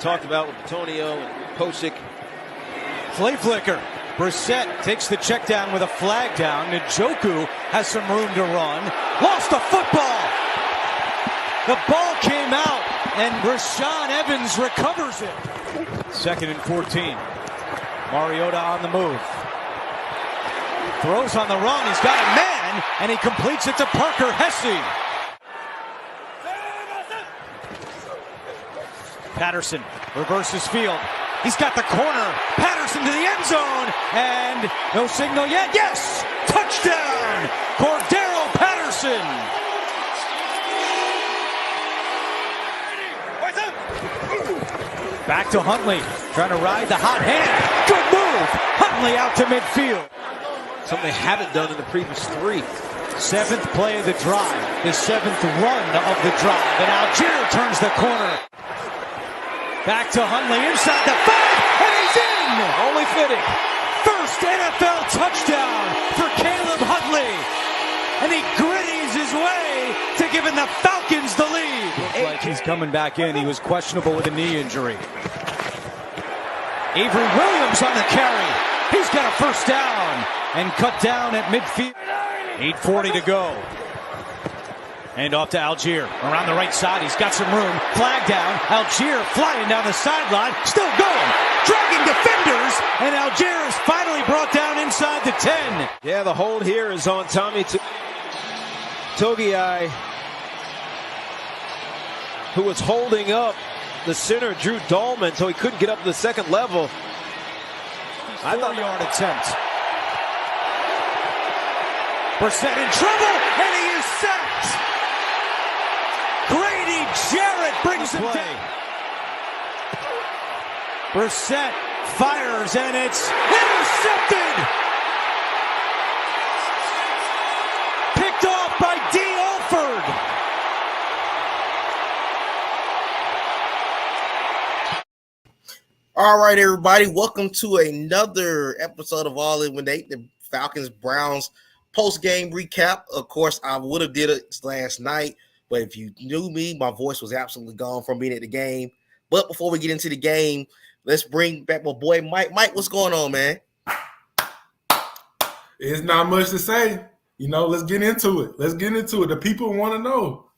talked about with Antonio and Posick. Flea flicker. Brissett takes the check down with a flag down. Njoku has some room to run. Lost the football. The ball came out, and Rashaan Evans recovers it. 2nd and 14. Mariota on the move. Throws on the run. He's got a man, and he completes it to Parker Hesse. Patterson reverses field. He's got the corner. Patterson to the end zone. And no signal yet. Yes! Touchdown! Cordero Patterson! Back to Huntley. Trying to ride the hot hand. Good move! Huntley out to midfield. Something they haven't done in the previous 3. 7th play of the drive. The 7th run of the drive. And Algier turns the corner. Back to Huntley inside the 5, and he's in! Only fitting. First NFL touchdown for Caleb Huntley. And he gritties his way to giving the Falcons the lead. Looks like he's coming back in. He was questionable with a knee injury. Avery Williams on the carry. He's got a first down and cut down at midfield. 8:40 to go. And off to Algier. Around the right side, he's got some room. Flag down. Algier flying down the sideline. Still going. Dragging defenders. And Algier is finally brought down inside the 10. Yeah, the hold here is on Tommy Togiai, who was holding up the center, Drew Dahlman, so he couldn't get up to the second level. 4-yard attempt. Brissett in trouble, and he is sacked. Grady Jarrett brings him down. Brissett fires, and it's intercepted. Picked off by D. Alford. All right, everybody. Welcome to another episode of All In with Nate, the Falcons-Browns post-game recap. Of course, I would have did it last night, but if you knew me, my voice was absolutely gone from being at the game. But before we get into the game, let's bring back my boy Mike. Mike, what's going on, man? It's not much to say. Let's get into it. The people want to know.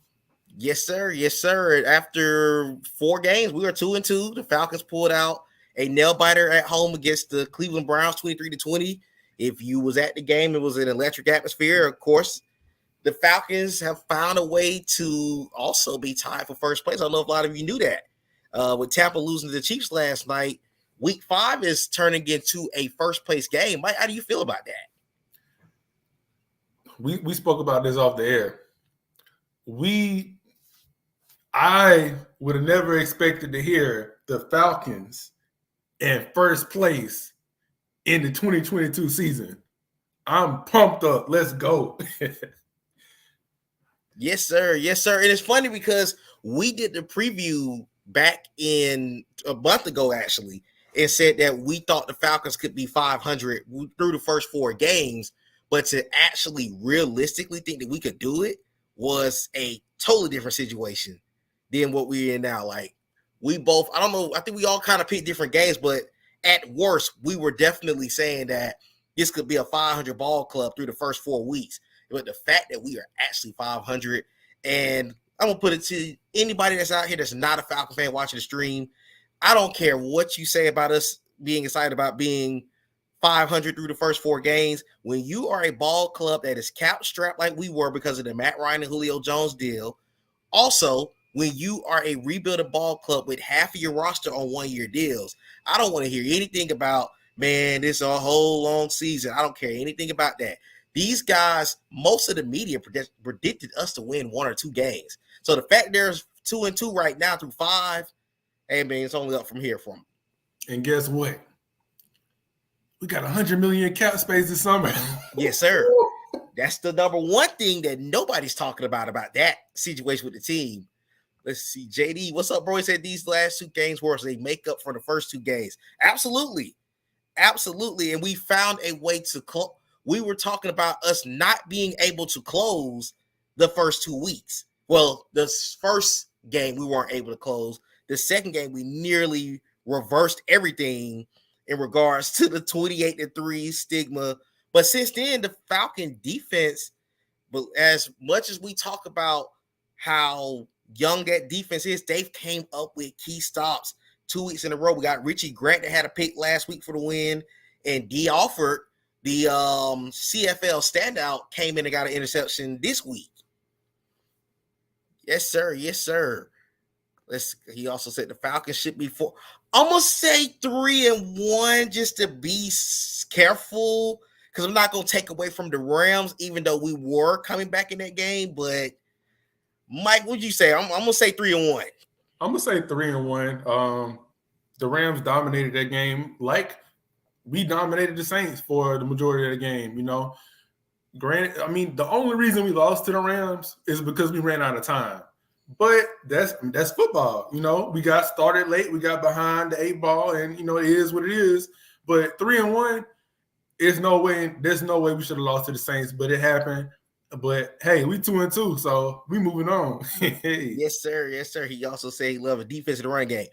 Yes, sir. Yes, sir. After 4 games, we are 2-2. The Falcons pulled out a nail-biter at home against the Cleveland Browns, 23-20. If you was at the game, it was an electric atmosphere. Of course, the Falcons have found a way to also be tied for first place. I don't know if a lot of you knew that. With Tampa losing to the Chiefs last night, Week 5 is turning into a first-place game. Mike, how do you feel about that? We spoke about this off the air. I would have never expected to hear the Falcons in first place in the 2022 season. I'm pumped up. Let's go. Yes, sir. Yes, sir. And it's funny because we did the preview back in a month ago, actually, and said that we thought the Falcons could be 500 through the first 4 games, but to actually realistically think that we could do it was a totally different situation than what we're in now. Like, we both, I don't know, I think we all kind of picked different games, but at worst, we were definitely saying that this could be a 500 ball club through the first 4 weeks. But the fact that we are actually 500, and I'm going to put it to anybody that's out here that's not a Falcon fan watching the stream, I don't care what you say about us being excited about being 500 through the first 4 games. When you are a ball club that is cap strapped like we were because of the Matt Ryan and Julio Jones deal, also when you are a rebuilding ball club with half of your roster on 1-year deals, I don't want to hear anything about, man, this is a whole long season. I don't care anything about that. These guys, most of the media predicted us to win 1 or 2 games. So the fact there's 2-2 right now through 5, hey, man, it's only up from here for them. And guess what? We got $100 million cap space this summer. Yes, sir. That's the number one thing that nobody's talking about that situation with the team. Let's see. JD, what's up, bro? He said these last 2 games were a make-up for the first 2 games. Absolutely. Absolutely. And we found a way to close. We were talking about us not being able to close the first 2 weeks. Well, the first game we weren't able to close. The second game, we nearly reversed everything in regards to the 28-3 stigma. But since then, the Falcon defense, but as much as we talk about how young that defense is, they've came up with key stops 2 weeks in a row. We got Richie Grant that had a pick last week for the win, and D. Alford, the CFL standout, came in and got an interception this week. Yes, sir. Yes, sir. He also said the Falcons should be I'm gonna say 3-1 just to be careful, because I'm not gonna take away from the Rams, even though we were coming back in that game. But Mike, what'd you say? I'm gonna say 3-1. I'm gonna say 3-1. The Rams dominated that game like we dominated the Saints for the majority of the game. You know, granted, I mean, the only reason we lost to the Rams is because we ran out of time. But that's football. You know, we got started late, we got behind the 8 ball, and you know, it is what it is. But 3-1, there's no way we should have lost to the Saints, but it happened. But hey, we 2-2, so we moving on. Yes, sir. Yes, sir. He also said he loved the defense in the run game.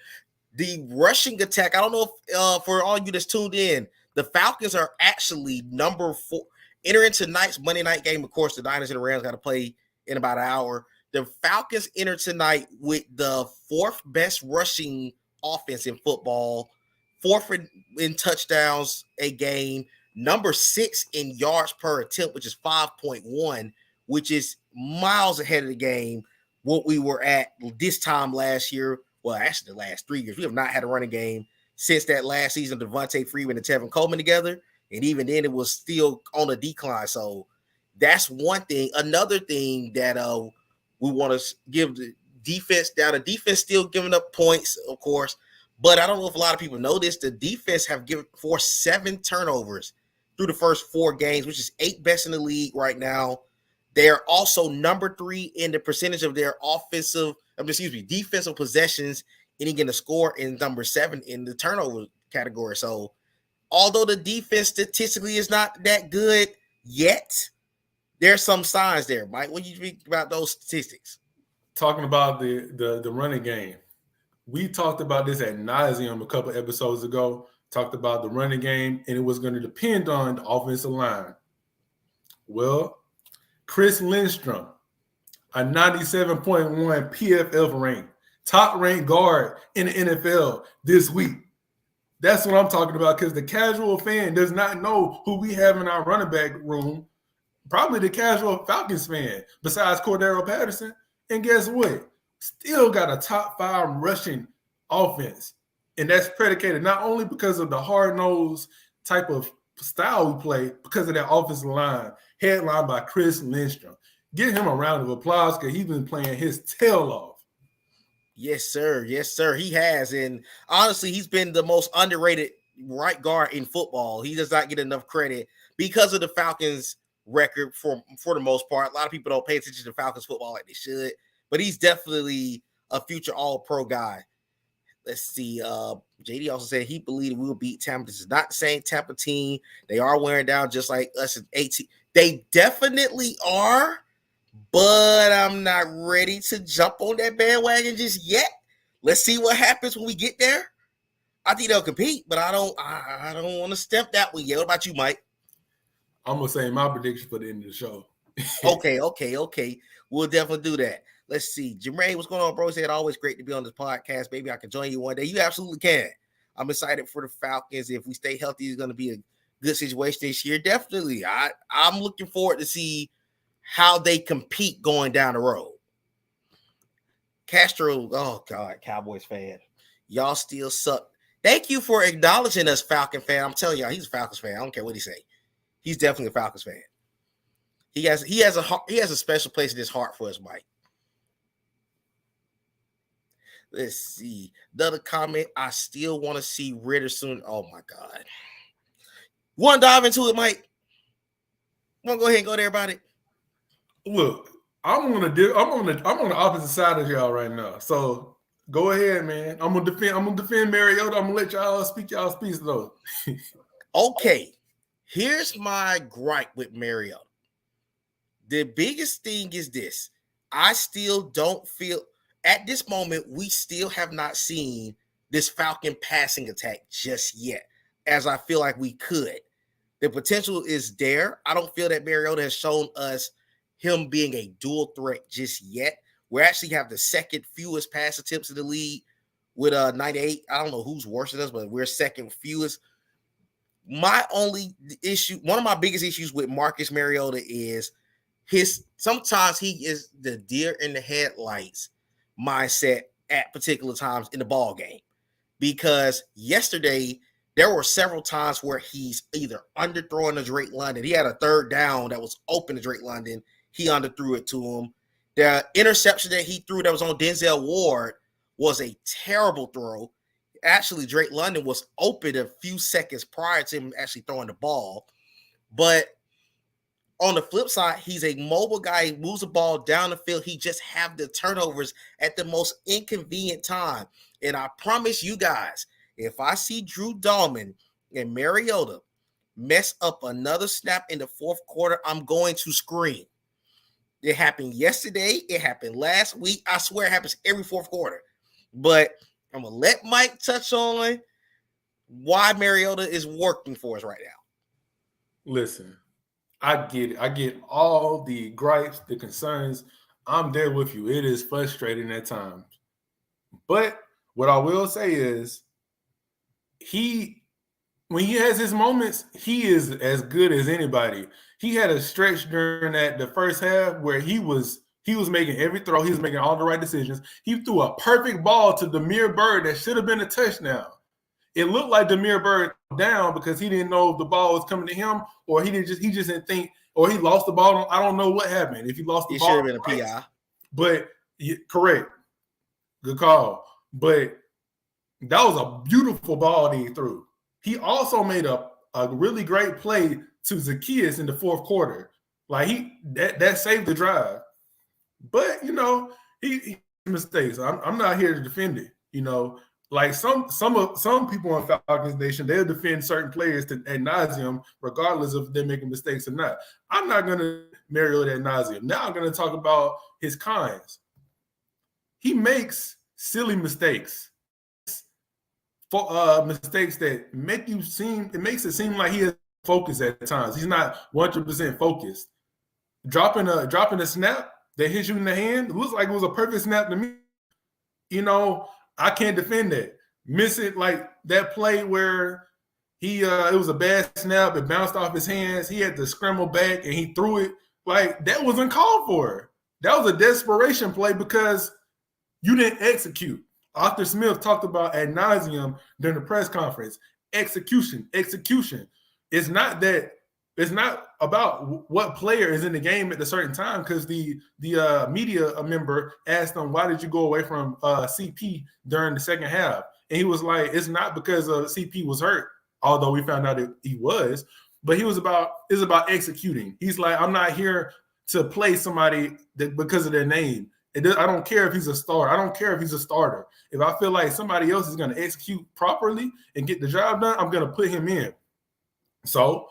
The rushing attack, I don't know if for all you that's tuned in, the Falcons are actually number 4. Entering tonight's Monday night game, of course, the Niners and the Rams got to play in about an hour. The Falcons enter tonight with the 4th best rushing offense in football, 4th in touchdowns a game, number 6 in yards per attempt, which is 5.1, which is miles ahead of the game what we were at this time last year. Well, actually the last 3 years. We have not had a running game since that last season, Devontae Freeman and Tevin Coleman together. And even then, it was still on a decline. So that's one thing. Another thing that we want to give the defense down. The defense still giving up points, of course. But I don't know if a lot of people know this. The defense have forced 7 turnovers through the first 4 games, which is 8th best in the league right now. They're also number 3 in the percentage of their defensive possessions, getting a score, in number 7 in the turnover category. So although the defense statistically is not that good yet, there's some signs there. Mike, what do you think about those statistics? Talking about the running game, we talked about this ad nauseum a couple episodes ago. Talked about the running game, and it was going to depend on the offensive line. Well, Chris Lindstrom, a 97.1 PFF rank, top ranked guard in the NFL this week. That's what I'm talking about, because the casual fan does not know who we have in our running back room. Probably the casual Falcons fan, besides Cordero Patterson. And guess what? Still got a top 5 rushing offense. And that's predicated not only because of the hard-nosed type of style we play, because of that offensive line, headlined by Chris Lindstrom. Give him a round of applause, because he's been playing his tail off. Yes, sir. Yes, sir. He has. And honestly, he's been the most underrated right guard in football. He does not get enough credit because of the Falcons' record for the most part. A lot of people don't pay attention to Falcons football like they should, but he's definitely a future all-pro guy. Let's see. JD also said he believed we will beat Tampa. This is not the same Tampa team. They are wearing down just like us at 18. They definitely are, but I'm not ready to jump on that bandwagon just yet. Let's see what happens when we get there. I think they'll compete, but I don't want to step that way yet. What about you, Mike? I'm going to say my prediction for the end of the show. Okay. We'll definitely do that. Let's see. Jermaine, what's going on, bro? He said, always great to be on this podcast. Maybe I can join you one day. You absolutely can. I'm excited for the Falcons. If we stay healthy, it's going to be a good situation this year. Definitely. I'm looking forward to see how they compete going down the road. Castro, oh, God, Cowboys fan. Y'all still suck. Thank you for acknowledging us, Falcon fan. I'm telling y'all, he's a Falcons fan. I don't care what he say. He's definitely a Falcons fan. He has a special place in his heart for us, Mike. Let's see. Another comment. I still want to see Ritter soon. Oh my God. Want to dive into it, Mike? Want to go ahead and go there about it? Look, I'm on the opposite side of y'all right now. So go ahead, man. I'm gonna defend Mariota. I'm gonna let y'all speak y'all speech though. Okay. Here's my gripe with Mariota. The biggest thing is this. I still don't feel, at this moment, we still have not seen this Falcon passing attack just yet, as I feel like we could. The potential is there. I don't feel that Mariota has shown us him being a dual threat just yet. We actually have the second fewest pass attempts in the league with 98. I don't know who's worse than us, but we're second fewest. My only issue, one of my biggest issues with Marcus Mariota is sometimes he is the deer in the headlights mindset at particular times in the ball game. Because yesterday, there were several times where he's either underthrowing to Drake London. He had a third down that was open to Drake London. He underthrew it to him. The interception that he threw that was on Denzel Ward was a terrible throw. Actually, Drake London was open a few seconds prior to him actually throwing the ball. But on the flip side, he's a mobile guy. He moves the ball down the field. He just have the turnovers at the most inconvenient time. And I promise you guys, if I see Drew Dahlman and Mariota mess up another snap in the fourth quarter, I'm going to scream. It happened yesterday. It happened last week. I swear it happens every fourth quarter. But I'm going to let Mike touch on why Mariota is working for us right now. Listen, I get it. I get all the gripes, the concerns. I'm there with you. It is frustrating at times. But what I will say is when he has his moments, he is as good as anybody. He had a stretch during the first half where he was making every throw. He was making all the right decisions. He threw a perfect ball to Damiere Byrd that should have been a touchdown. It looked like Damiere Byrd down because he didn't know if the ball was coming to him, or he just didn't think, or he lost the ball. I don't know what happened. If he lost the ball, it should have been a PI. But correct, good call. But that was a beautiful ball that he threw. He also made a really great play to Zacchaeus in the fourth quarter. Like that saved the drive. But he mistakes. I'm not here to defend it. Like some people in Falcons Nation, they'll defend certain players ad nauseum, regardless of if they're making mistakes or not. I'm not going to Mariota ad nauseum. Now I'm going to talk about his cons. He makes silly mistakes. For mistakes that makes it seem like he is focused at times. He's not 100% focused. Dropping a snap that hits you in the hand, it looks like it was a perfect snap to me. I can't defend that. Miss it like that play where it was a bad snap, it bounced off his hands. He had to scramble back and he threw it. Like that was uncalled for. That was a desperation play because you didn't execute. Arthur Smith talked about ad nauseum during the press conference. Execution. It's not about what player is in the game at a certain time, because the media member asked him, why did you go away from CP during the second half? And he was like, it's not because CP was hurt, although we found out he was, but it's about executing. He's like, I'm not here to play somebody because of their name. I don't care if he's a star. I don't care if he's a starter. If I feel like somebody else is going to execute properly and get the job done, I'm going to put him in. So,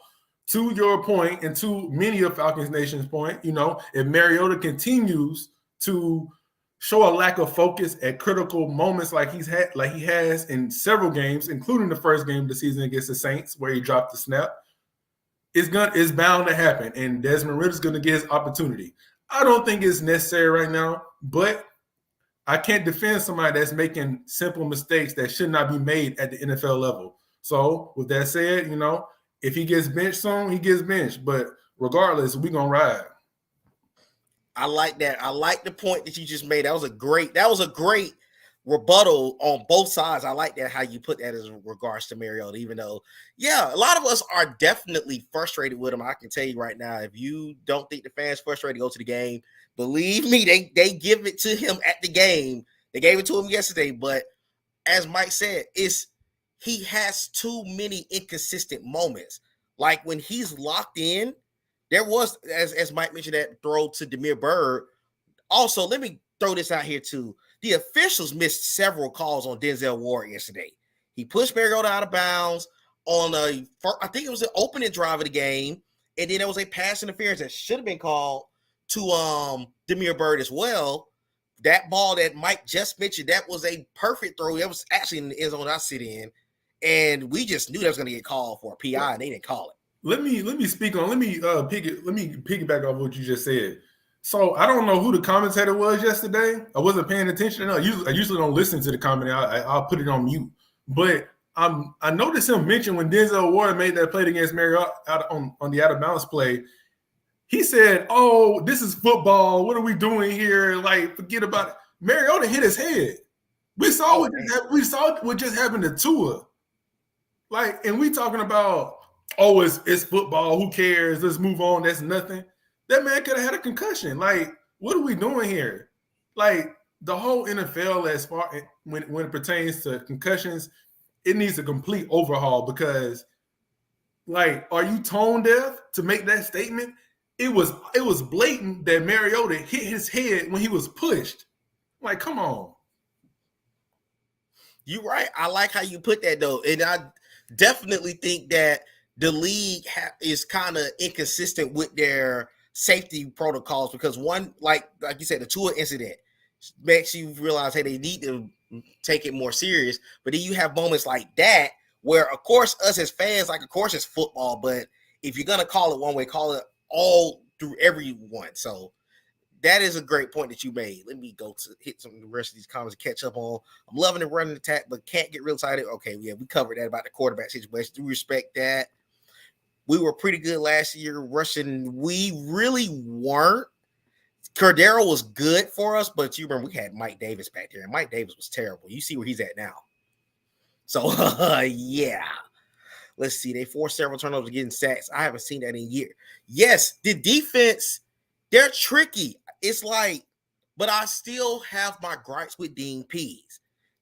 to your point, and to many of Falcons Nation's point, if Mariota continues to show a lack of focus at critical moments like he has in several games, including the first game of the season against the Saints, where he dropped the snap, it's bound to happen, and Desmond Ridder's going to get his opportunity. I don't think it's necessary right now, but I can't defend somebody that's making simple mistakes that should not be made at the NFL level. So, with that said, if he gets benched soon, he gets benched. But regardless, we're going to ride. I like that. I like the point that you just made. That was a great rebuttal on both sides. I like that, how you put that as regards to Mariota, even though, a lot of us are definitely frustrated with him. I can tell you right now, if you don't think the fans frustrated, go to the game. Believe me, they give it to him at the game. They gave it to him yesterday. But as Mike said, he has too many inconsistent moments. Like when he's locked in, there was, as Mike mentioned, that throw to Damiere Byrd. Also, let me throw this out here too. The officials missed several calls on Denzel Ward yesterday. He pushed Mariota out of bounds on I think it was an opening drive of the game, and then there was a pass interference that should have been called to Damiere Byrd as well. that ball that Mike just mentioned, that was a perfect throw. It was actually in the end zone I sit in, and we just knew that was going to get called for a PI, and they didn't call it. Let me piggyback off what you just said. So I don't know who the commentator was yesterday. I wasn't paying attention. I usually don't listen to the comment. I'll put it on mute. But I noticed him mention when Denzel Ward made that play against Mariota on the out of bounds play. He said, "Oh, this is football. What are we doing here? Like, forget about it." Mariota hit his head. We saw what just happened to Tua. Like, and we talking about, oh, it's football. Who cares? Let's move on. That's nothing. That man could have had a concussion. Like, what are we doing here? Like, the whole NFL, as far when it pertains to concussions, it needs a complete overhaul because, like, are you tone deaf to make that statement? It was blatant that Mariota hit his head when he was pushed. Like, come on. You're right. I like how you put that, though. And I definitely think that the league is kind of inconsistent with their safety protocols because one, like you said, the Tua incident makes you realize, hey, they need to take it more serious. But then you have moments like that where, of course, us as fans, like, of course, it's football. But if you're going to call it one way, call it all through everyone. So that is a great point that you made. Let me go to hit some of the rest of these comments to catch up on. I'm loving the running attack, but can't get real excited. Okay, yeah, we covered that about the quarterback situation. Do respect that. We were pretty good last year rushing. We really weren't. Cordero was good for us, but you remember we had Mike Davis back there, and Mike Davis was terrible. You see where he's at now. So, yeah. Let's see. They forced several turnovers getting sacks. I haven't seen that in years. Yes, the defense, they're tricky. It's like, but I still have my gripes with Dean Pease.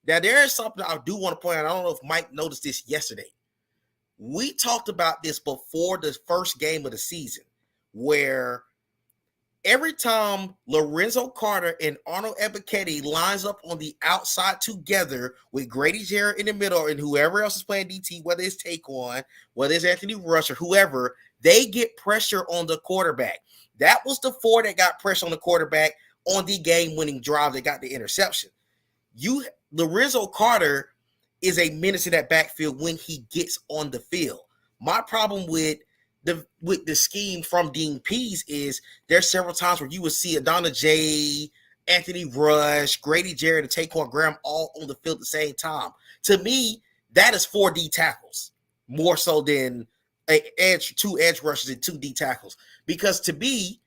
Now, there is something I do want to point out. I don't know if Mike noticed this yesterday. We talked about this before the first game of the season, where every time Lorenzo Carter and Arnold Ebiketie lines up on the outside together with Grady Jarrett in the middle and whoever else is playing DT, whether it's Taquan, whether it's Anthony Rush or whoever, they get pressure on the quarterback. That was the four that got pressure on the quarterback on the game-winning drive that got the interception. Lorenzo Carter is a menace in that backfield when he gets on the field. My problem with the scheme from Dean Pease is there's several times where you would see Adonai J, Anthony Rush, Grady Jarrett, and Taquan Graham all on the field at the same time. To me, that is 4 D tackles, more so than two edge rushers and 2 D tackles. Because to me,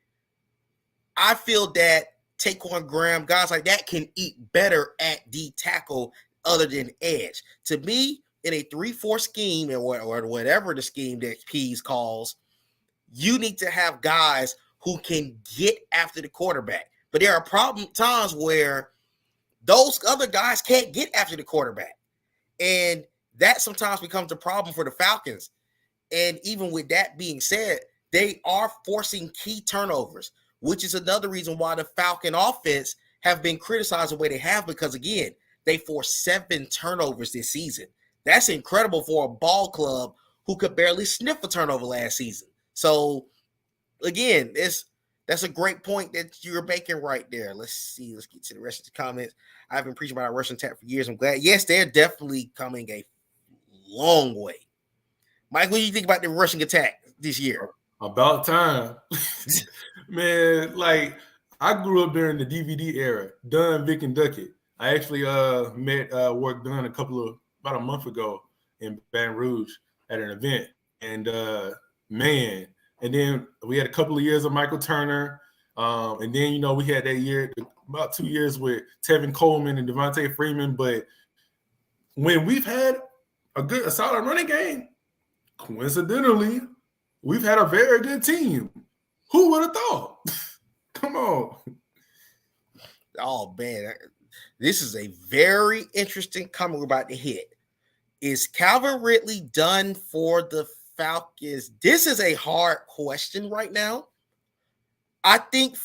I feel that Taquan Graham, guys like that, can eat better at D tackle other than edge. To me, in a 3-4 scheme or whatever the scheme that Pease calls, you need to have guys who can get after the quarterback. But there are times where those other guys can't get after the quarterback. And that sometimes becomes a problem for the Falcons. And even with that being said, they are forcing key turnovers, which is another reason why the Falcon offense have been criticized the way they have, because, again, they forced 7 turnovers this season. That's incredible for a ball club who could barely sniff a turnover last season. So, again, that's a great point that you're making right there. Let's see. Let's get to the rest of the comments. I've been preaching about our rushing attack for years. I'm glad. Yes, they're definitely coming a long way. Mike, what do you think about the rushing attack this year? About time. Man, like, I grew up during the DVD era, Dunn, Vic, and Duckett. I actually met Work Dunn about a month ago in Baton Rouge at an event. And, man, and then we had a couple of years of Michael Turner. And then, we had that year, about 2 years with Tevin Coleman and Devontae Freeman. But when we've had a solid running game, coincidentally, we've had a very good team. Who would have thought? Come on. Oh, man. This is a very interesting comment we're about to hit. Is Calvin Ridley done for the Falcons? This is a hard question right now. I think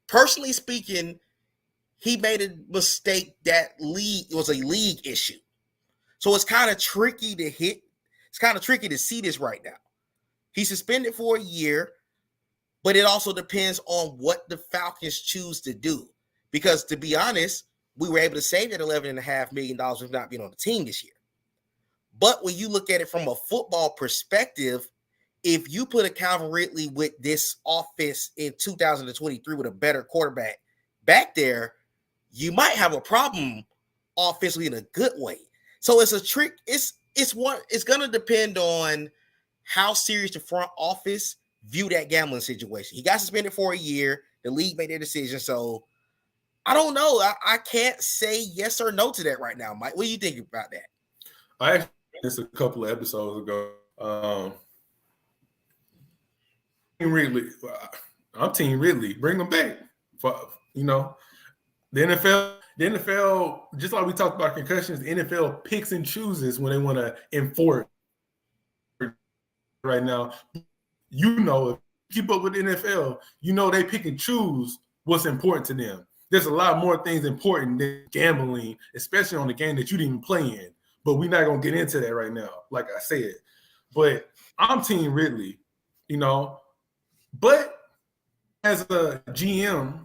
personally speaking, he made a mistake that was a league issue. So it's kind of tricky to hit. It's kind of tricky to see this right now. He's suspended for a year, but it also depends on what the Falcons choose to do. Because to be honest, we were able to save that $11.5 million with not being on the team this year. But when you look at it from a football perspective, if you put a Calvin Ridley with this offense in 2023 with a better quarterback back there, you might have a problem offensively in a good way. So it's a trick. It's going to depend on how serious the front office view that gambling situation. He got suspended for a year. The league made their decision. So I don't know. I can't say yes or no to that right now, Mike. What do you think about that? I actually this a couple of episodes ago. Team Ridley, I'm Team Ridley. Bring them back. The NFL, just like we talked about concussions, the NFL picks and chooses when they want to enforce right now. If you keep up with the NFL, they pick and choose what's important to them. There's a lot more things important than gambling, especially on the game that you didn't even play in. But we're not going to get into that right now, like I said. But I'm Team Ridley, But as a GM,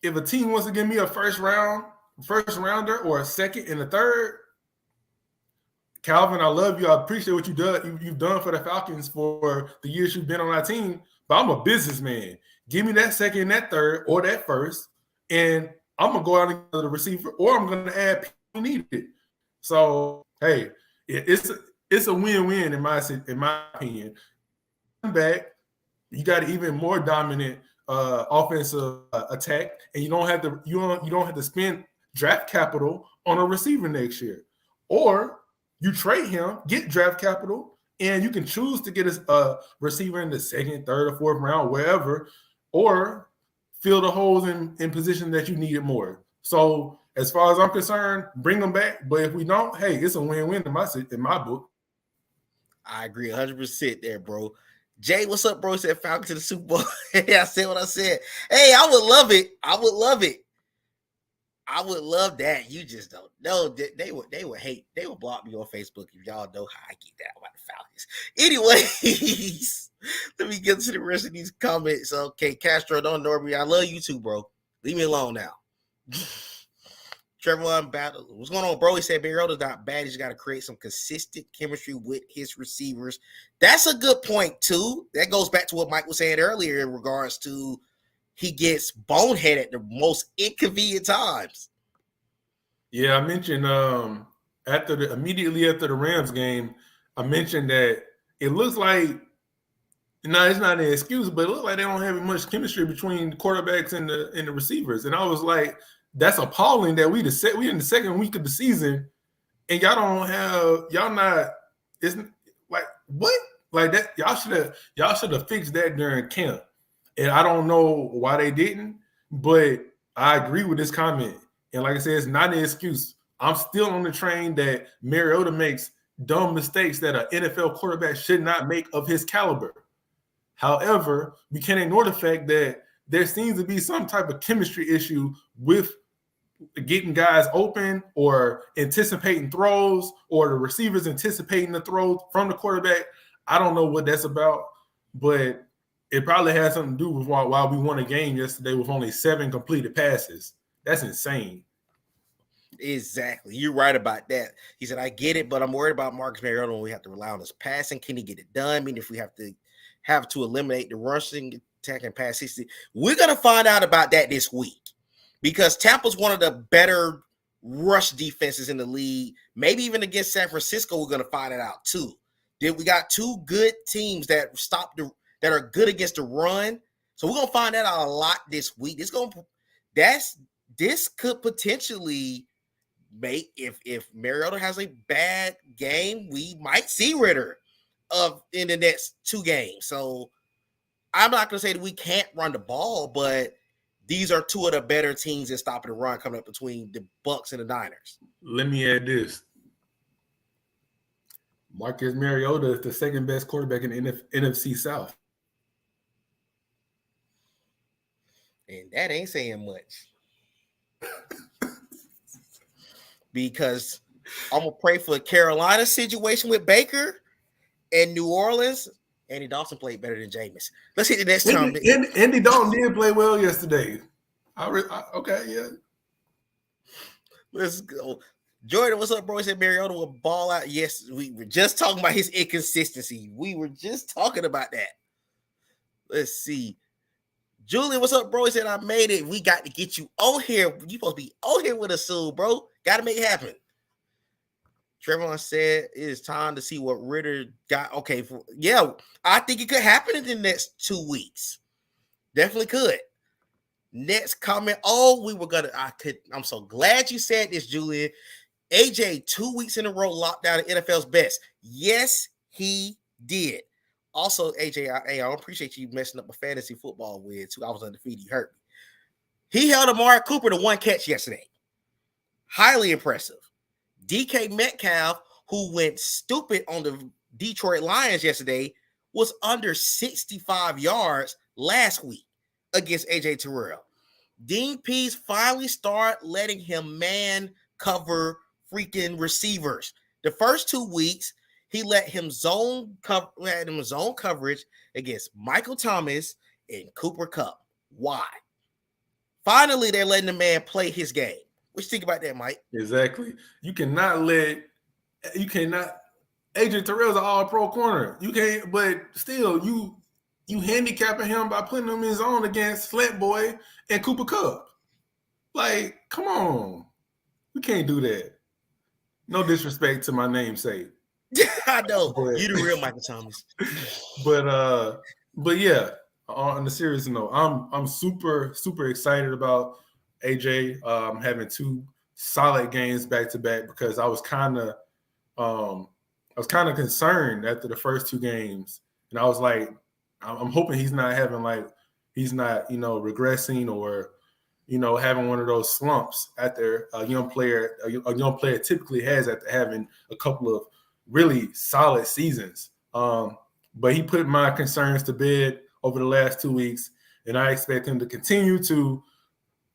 if a team wants to give me a first rounder or a second and a third, Calvin, I love you. I appreciate what you've done for the Falcons for the years you've been on our team. But I'm a businessman. Give me that second and that third or that first, and I'm gonna go out and get the receiver, or I'm gonna add people who need it. So hey, it's a win-win in my opinion. Back, you got an even more dominant offensive attack, and you don't have to spend draft capital on a receiver next year, or you trade him, get draft capital, and you can choose to get a receiver in the second, third, or fourth round, wherever, or fill the holes in position that you needed more. So as far as I'm concerned, bring them back. But if we don't, hey, it's a win-win in my book. I agree 100% there, bro. Jay, what's up, bro? Said Falcons to the Super Bowl. I said what I said. Hey, I would love it. I would love that. You just don't know. They would hate. They would block me on Facebook if y'all know how I get down about the Falcons. Anyways, let me get to the rest of these comments. Okay, Castro, don't ignore me. I love you too, bro. Leave me alone now. Trevor Battle. What's going on, bro? He said Mariota's not bad. He's got to create some consistent chemistry with his receivers. That's a good point, too. That goes back to what Mike was saying earlier in regards to he gets boneheaded at the most inconvenient times. Yeah, I mentioned immediately after the Rams game, I mentioned that it looks like it's not an excuse, but it looks like they don't have much chemistry between the quarterbacks and the receivers. And I was like, that's appalling that we in the second week of the season and it's like what? Like that y'all should have fixed that during camp. And I don't know why they didn't, but I agree with this comment. And like I said, it's not an excuse. I'm still on the train that Mariota makes dumb mistakes that an NFL quarterback should not make of his caliber. However, we can't ignore the fact that there seems to be some type of chemistry issue with getting guys open or anticipating throws or the receivers anticipating the throws from the quarterback. I don't know what that's about, but it probably has something to do with why we won a game yesterday with only 7 completed passes. That's insane. Exactly. You're right about that. He said, I get it, but I'm worried about Marcus Mariota when we have to rely on his passing. Can he get it done? I mean, if we have to eliminate the rushing attack and pass 60, we're going to find out about that this week because Tampa's one of the better rush defenses in the league. Maybe even against San Francisco, we're going to find it out too. Then we got 2 good teams that are good against the run. So we're going to find that out a lot this week. This could potentially make, if Mariota has a bad game, we might see Ritter in the next 2 games. So I'm not going to say that we can't run the ball, but these are 2 of the better teams in stopping the run coming up between the Bucs and the Niners. Let me add this. Marcus Mariota is the second best quarterback in the NFC South. And that ain't saying much. Because I'm going to pray for Carolina's situation with Baker and New Orleans Andy Dawson played better than Jameis. Let's hit the next time. Andy Dalton did play well yesterday. Okay, yeah. Let's go. Jordan, what's up, bro? He said Mariota will ball out. Yes, we were just talking about his inconsistency. We were just talking about that. Let's see. Julian, what's up, bro? He said, I made it. We got to get you on here. You supposed to be on here with us soon, bro. Got to make it happen. Trevor said it is time to see what Ritter got. Okay, I think it could happen in the next 2 weeks. Definitely could. Next comment. I'm so glad you said this, Julian. AJ 2 weeks in a row locked down the NFL's best. Yes, he did. Also, AJ, I don't appreciate you messing up a fantasy football with 2 hours undefeated. You hurt me. He held Amari Cooper to 1 catch yesterday. Highly impressive. DK Metcalf, who went stupid on the Detroit Lions yesterday, was under 65 yards last week against AJ Terrell. Dean Pease finally started letting him man cover freaking receivers. The first 2 weeks, he let him zone coverage against Michael Thomas and Cooper Kupp. Why? Finally, they're letting the man play his game. What you think about that, Mike? Exactly. You cannot. AJ Terrell's an all-pro corner. You can't, but still, you handicapping him by putting him in zone against Flat Boy and Cooper Kupp. Like, come on. We can't do that. No disrespect to my namesake. I know. You the real Michael Thomas. But yeah, on the serious note, I'm super, super excited about AJ having 2 solid games back to back, because I was kind of concerned after the first 2 games, and I was like, I'm hoping he's not regressing or having one of those slumps after a young player typically has after having a couple of really solid seasons. But he put my concerns to bed over the last 2 weeks, and I expect him to continue to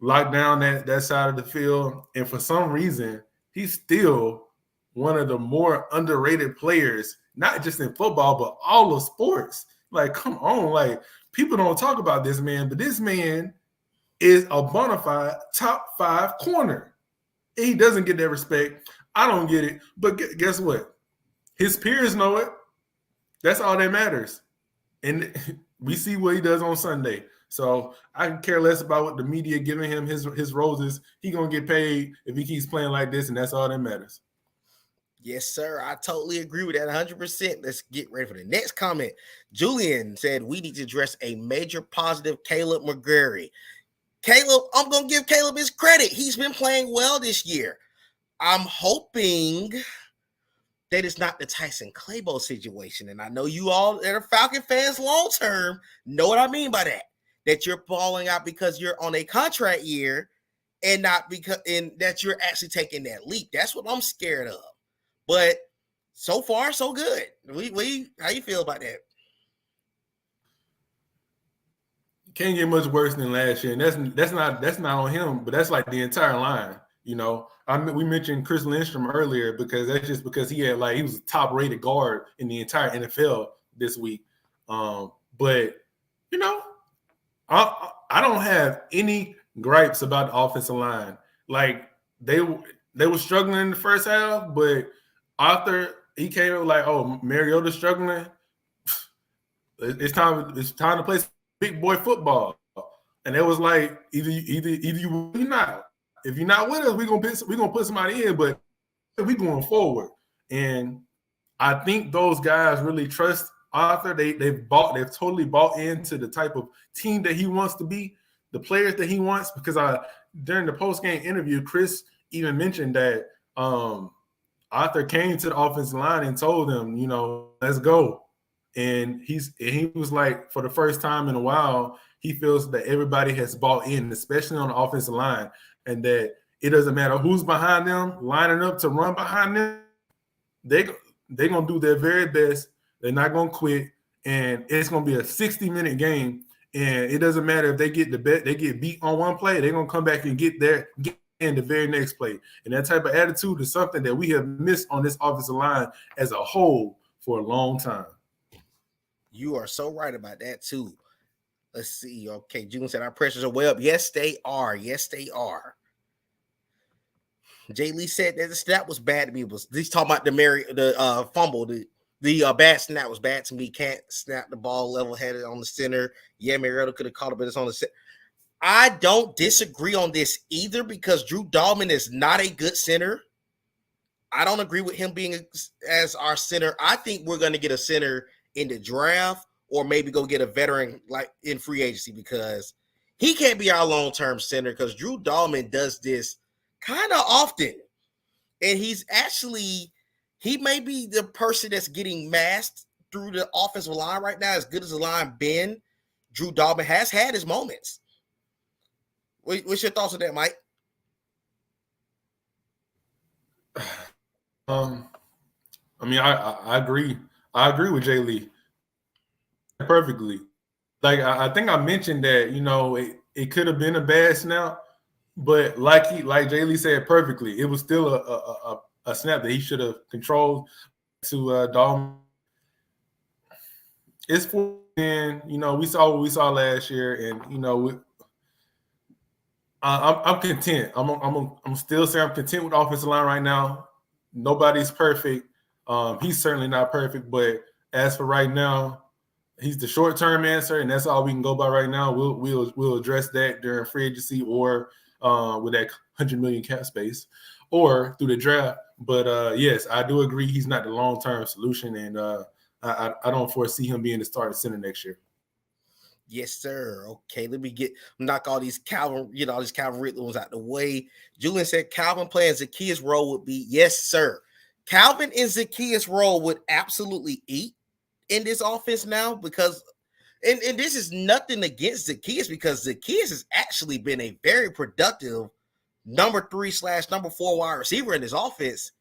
lock down that side of the field. And for some reason, he's still one of the more underrated players, not just in football, but all of sports. Like, come on. Like, people don't talk about this man, but this man is a bona fide top 5 corner. He doesn't get that respect. I don't get it. But guess what? His peers know it. That's all that matters. And we see what he does on Sunday. So I can care less about what the media giving him his roses. He going to get paid if he keeps playing like this, and that's all that matters. Yes, sir. I totally agree with that 100%. Let's get ready for the next comment. Julian said we need to address a major positive, Caleb McGarry. Caleb, I'm going to give Caleb his credit. He's been playing well this year. I'm hoping that it's not the Tyson Clabo situation. And I know you all that are Falcon fans long-term know what I mean by that. That you're balling out because you're on a contract year and not because that you're actually taking that leap. That's what I'm scared of. But so far, so good. How you feel about that? Can't get much worse than last year. And that's not on him, but that's like the entire line. We mentioned Chris Lindstrom earlier because that's just because he was a top-rated guard in the entire NFL this week. But I don't have any gripes about the offensive line. Like, they were struggling in the first half, but Arthur, he came up like, oh, Mariota's struggling. It's time to play big boy football. And it was like, either you or not. If you're not with us, we're gonna put somebody in, but we're going forward. And I think those guys really trust Arthur. They've totally bought into the type of team that he wants to be, the players that he wants. Because during the post-game interview, Chris even mentioned that Arthur came to the offensive line and told them, let's go. And he was like, for the first time in a while, he feels that everybody has bought in, especially on the offensive line, and that it doesn't matter who's behind them, lining up to run behind them. They're going to do their very best. They're not going to quit. And it's going to be a 60-minute game. And it doesn't matter if they get beat on one play, they're going to come back and get in the very next play. And that type of attitude is something that we have missed on this offensive line as a whole for a long time. You are so right about that too. Let's see. Okay, June said our pressures are way up. Yes, they are. Yes, they are. Jay Lee said that the snap was bad to me. He's talking about the fumble. The bad snap was bad to me. Can't snap the ball level headed on the center. Yeah, Mariota could have caught it, but it's on the center. I don't disagree on this either because Drew Dalman is not a good center. I don't agree with him being as our center. I think we're going to get a center in the draft or maybe go get a veteran like in free agency because he can't be our long-term center because Drew Dalman does this kind of often. And he may be the person that's getting masked through the offensive line right now. As good as the line been, Drew Dalman has had his moments. What's your thoughts on that, Mike? I mean, I agree. I agree with Jay Lee perfectly. Like I think I mentioned that, you know, it could have been a bad snap, but like Jay Lee said perfectly, it was still a snap that he should have controlled to Dalton. It's 4-10. You know, we saw what we saw last year, and you know, I'm content. I'm still saying I'm content with the offensive line right now. Nobody's perfect. He's certainly not perfect, but as for right now, he's the short-term answer, and that's all we can go by right now. We'll address that during free agency or with that $100 million cap space or through the draft. But yes, I do agree he's not the long-term solution, and I don't foresee him being the starting center next year. Yes, sir. Okay, let me knock all these Calvin Ridley ones out the way. Julian said Calvin playing Zacchaeus' role would be, yes, sir. Calvin and Zacchaeus' role would absolutely eat in this offense now because, and this is nothing against Zacchaeus because Zacchaeus has actually been a very productive number 3/number 4 wide receiver in this offense.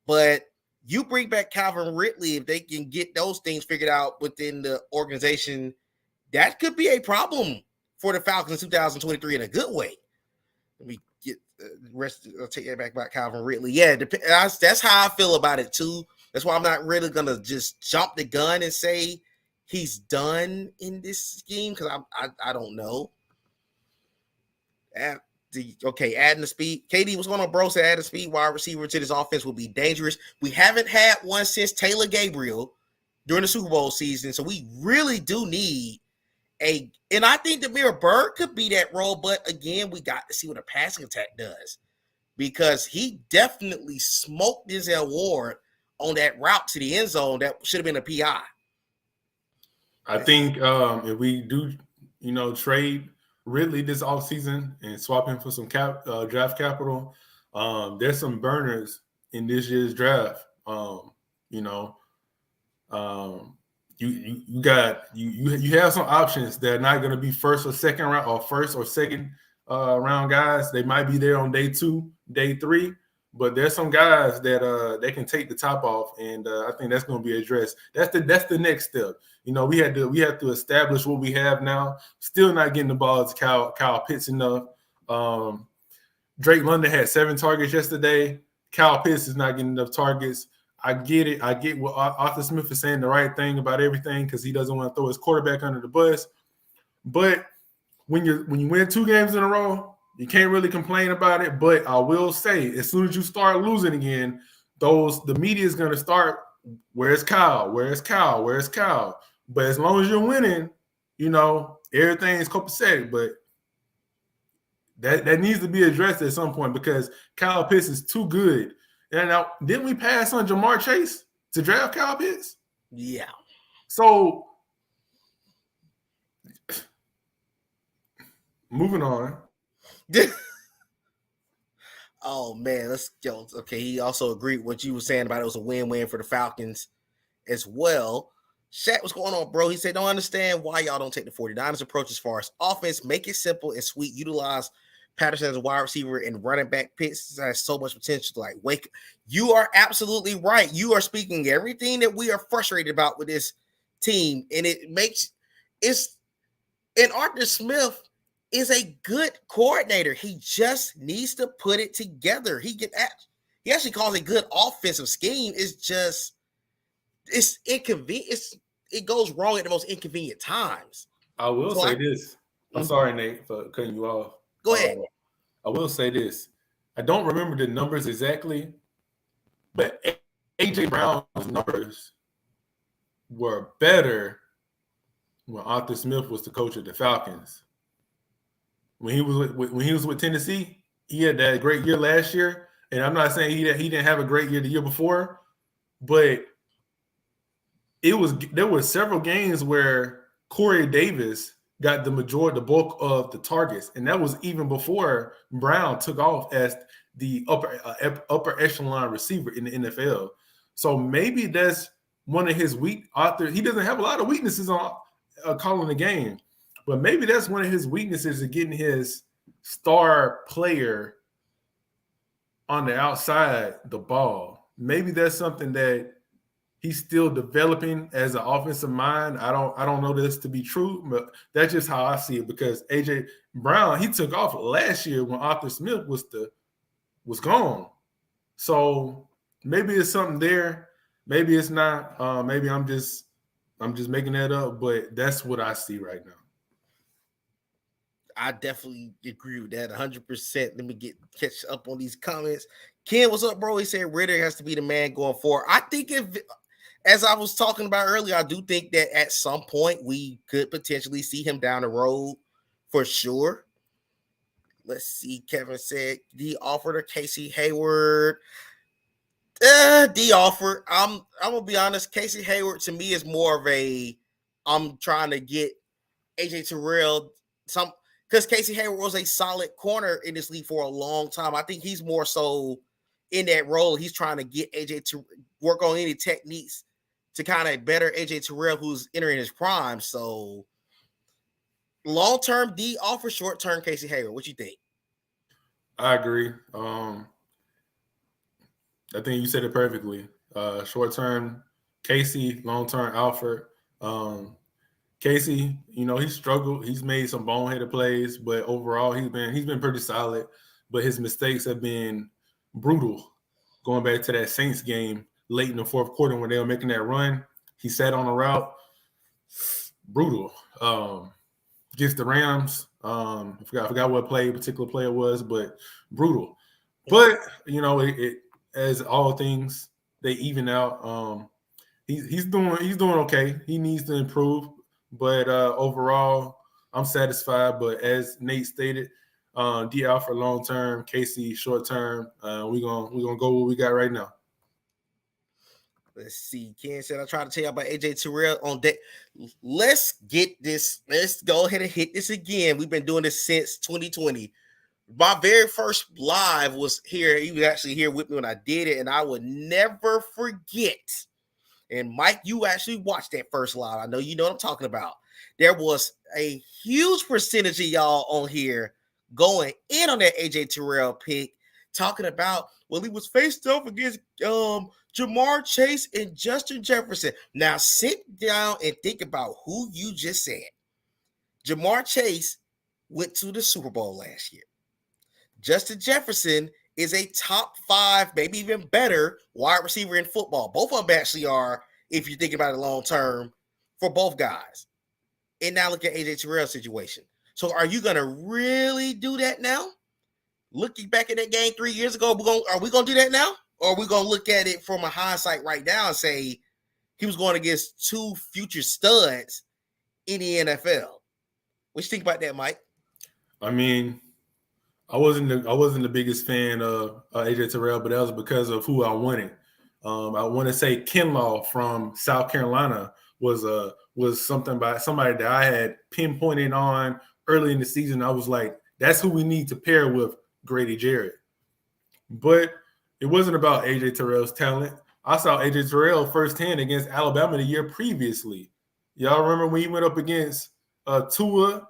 But you bring back Calvin Ridley, if they can get those things figured out within the organization, that could be a problem for the Falcons in 2023 in a good way. Let me get the rest. I'll take that back about Calvin Ridley. Yeah, that's how I feel about it too. That's why I'm not really going to just jump the gun and say he's done in this scheme because I don't know. Adding the speed. KD, what's going on, bro? Said adding speed wide receiver to this offense will be dangerous. We haven't had one since Taylor Gabriel during the Super Bowl season, so we really do need and I think Damiere Byrd could be that role, but again, we got to see what a passing attack does because he definitely smoked Denzel Ward on that route to the end zone that should have been a PI. I think if we do, you know, trade Ridley this offseason and swap him for some draft capital, there's some burners in this year's draft. You know, you have some options that are not going to be first or second round or first or second round guys. They might be there on day 2, day 3, but there's some guys that they can take the top off, and I think that's going to be addressed. That's the next step. You know, we have to establish what we have now. Still not getting the ball to Kyle Pitts enough. Drake London had 7 targets yesterday. Kyle Pitts is not getting enough targets. I get it. I get what Arthur Smith is saying, the right thing about everything, because he doesn't want to throw his quarterback under the bus. But when you win 2 games in a row, you can't really complain about it. But I will say, as soon as you start losing again, the media is going to start, where's Kyle? Where's Kyle? Where's Kyle? But as long as you're winning, you know, everything is copacetic. But that needs to be addressed at some point because Kyle Pitts is too good. And now, didn't we pass on Jamar Chase to draft Kyle Pitts? Yeah. So, moving on. Oh, man, let's go. Okay, he also agreed with what you were saying about it was a win-win for the Falcons as well. Shaq, what's going on, bro? He said, don't understand why y'all don't take the 49ers approach as far as offense. Make it simple and sweet. Utilize Patterson as a wide receiver and running back. Pitts has so much potential to wake. You are absolutely right. You are speaking everything that we are frustrated about with this team, and and Arthur Smith is a good coordinator. He just needs to put it together. He actually calls it a good offensive scheme. It's just it's inconvenient. it goes wrong at the most inconvenient times. I will say this. I'm sorry, Nate, for cutting you off. Go ahead. I will say this. I don't remember the numbers exactly, but A.J. Brown's numbers were better when Arthur Smith was the coach of the Falcons. When he was with Tennessee, he had that great year last year. And I'm not saying he didn't have a great year the year before, but there were several games where Corey Davis got the bulk of the targets, and that was even before Brown took off as the upper echelon receiver in the NFL. So maybe that's one of his he doesn't have a lot of weaknesses on calling the game, but maybe that's one of his weaknesses of getting his star player on the outside the ball. Maybe that's something that he's still developing as an offensive mind. I don't know this to be true, but that's just how I see it, because A.J. Brown, he took off last year when Arthur Smith was gone. So maybe it's something there. Maybe it's not. Maybe I'm just making that up, but that's what I see right now. I definitely agree with that 100%. Let me catch up on these comments. Ken, what's up, bro? He said Ritter has to be the man going forward. I think as I was talking about earlier, I do think that at some point we could potentially see him down the road for sure. Let's see. Kevin said D offered or Casey Hayward. D offered. I'm gonna be honest. Casey Hayward to me is more of I'm trying to get AJ Terrell because Casey Hayward was a solid corner in this league for a long time. I think he's more so in that role. He's trying to get AJ to work on any techniques to kind of better AJ Terrell, who's entering his prime. So long-term D offer, short-term Casey Hayward. What you think? I agree. I think you said it perfectly. Short-term Casey, long-term Alfred. Casey, he struggled. He's made some boneheaded plays, but overall he's been pretty solid. But his mistakes have been brutal. Going back to that Saints game late in the fourth quarter when they were making that run, he sat on a route. Brutal. Against the Rams, I forgot what particular play it was, but brutal. But it as all things, they even out. He's doing okay. He needs to improve, but overall, I'm satisfied. But as Nate stated, D out for long term, Casey short term. We're gonna go what we got right now. Let's see. Ken said, I tried to tell you about AJ Terrell on deck. Let's get this. Let's go ahead and hit this again. We've been doing this since 2020. My very first live was here. He was actually here with me when I did it, and I would never forget. And Mike, you actually watched that first live. I know you know what I'm talking about. There was a huge percentage of y'all on here going in on that AJ Terrell pick, talking about, well, he was faced off against Jamar Chase and Justin Jefferson. Now sit down and think about who you just said. Jamar Chase went to the Super Bowl last year. Justin Jefferson is a top 5, maybe even better wide receiver in football. Both of them actually are, if you think about it long term, for both guys. And now look at AJ Terrell's situation. So are you going to really do that now? Looking back at that game 3 years ago, are we going to do that now? Or are we going to look at it from a hindsight right now and say he was going against 2 future studs in the NFL? What you think about that, Mike? I mean, I wasn't the biggest fan of AJ Terrell, but that was because of who I wanted. I want to say Kinlaw from South Carolina was something by somebody that I had pinpointed on early in the season. I was like, that's who we need to pair with Grady Jarrett. But it wasn't about AJ Terrell's talent. I saw AJ Terrell firsthand against Alabama the year previously. Y'all remember when he went up against Tua,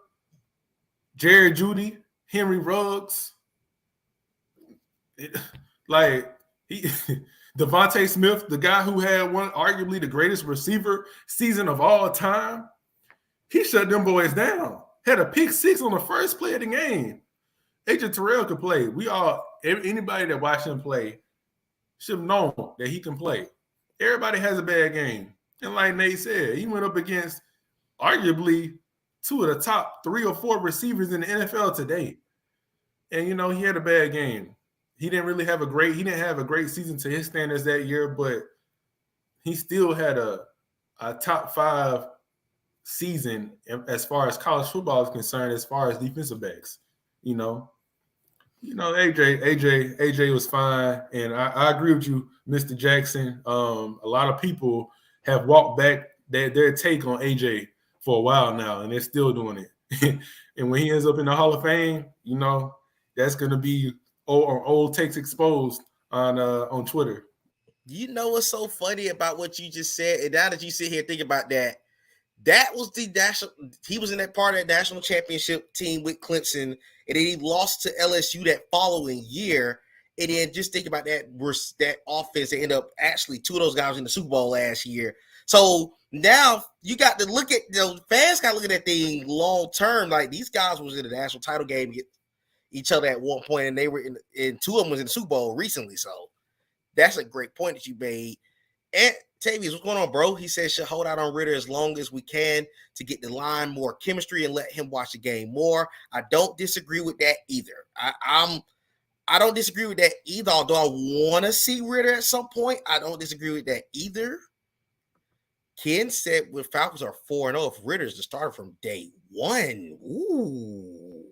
Jerry Jeudy, Henry Ruggs? Devontae Smith, the guy who had arguably the greatest receiver season of all time, he shut them boys down. Had a pick 6 on the first play of the game. AJ Terrell could play. Anybody that watched him play should have known that he can play. Everybody has a bad game. And like Nate said, he went up against arguably two of the top 3 or 4 receivers in the NFL today. And, you know, he had a bad game. He didn't have a great season to his standards that year, but he still had a top 5 season as far as college football is concerned, as far as defensive backs. You know, AJ was fine, and I agree with you, Mr. Jackson. A lot of people have walked back their take on AJ for a while now, and they're still doing it. And when he ends up in the Hall of Fame, you know, that's going to be old takes exposed on Twitter. You know what's so funny about what you just said? And now that you sit here thinking about that, that was the national. He was in that part of that national championship team with Clemson, and then he lost to LSU that following year. And then just think about that offense. They end up actually 2 of those guys in the Super Bowl last year. So now you got to look at fans got to look at that thing long term. Like these guys was in the national title game against each other at one point, and they were in 2 of them was in the Super Bowl recently. So that's a great point that you made. And Tavius, what's going on, bro? He says should hold out on Ridder as long as we can to get the line more chemistry and let him watch the game more. I don't disagree with that either. I don't disagree with that either. Although I want to see Ridder at some point, I don't disagree with that either. Ken said with Falcons are 4-0 if Ridder's the starter from day one. Ooh.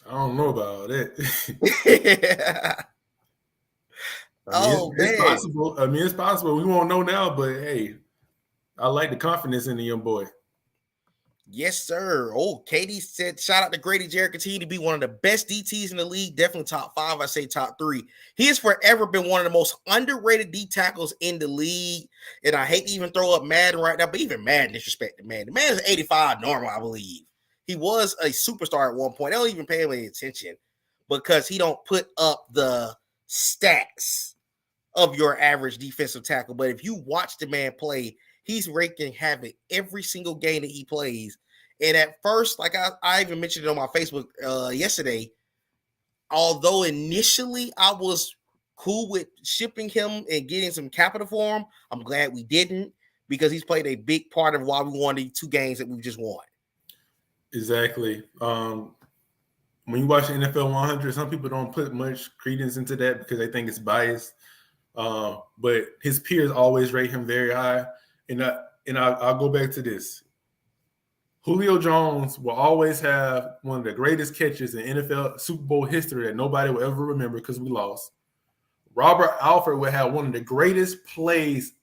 I don't know about that. It's possible. I mean, it's possible. We won't know now, but hey, I like the confidence in the young boy. Yes, sir. Oh, Katie said, shout out to Grady Jarrett. Continue to be one of the best DTs in the league. Definitely top 5. I say top 3. He has forever been one of the most underrated D tackles in the league. And I hate to even throw up Madden right now, but even Madden disrespect the man. The man is 85 normal, I believe. He was a superstar at one point. They don't even pay him any attention because he don't put up the stats of your average defensive tackle. But if you watch the man play, he's wreaking havoc every single game that he plays. And at first, like I even mentioned it on my Facebook yesterday, although initially I was cool with shipping him and getting some capital for him, I'm glad we didn't because he's played a big part of why we won the 2 games that we just won. Exactly. When you watch the NFL 100, some people don't put much credence into that because they think it's biased. But his peers always rate him very high. And I'll go back to this. Julio Jones will always have one of the greatest catches in NFL Super Bowl history that nobody will ever remember because we lost. Robert Alford will have one of the greatest plays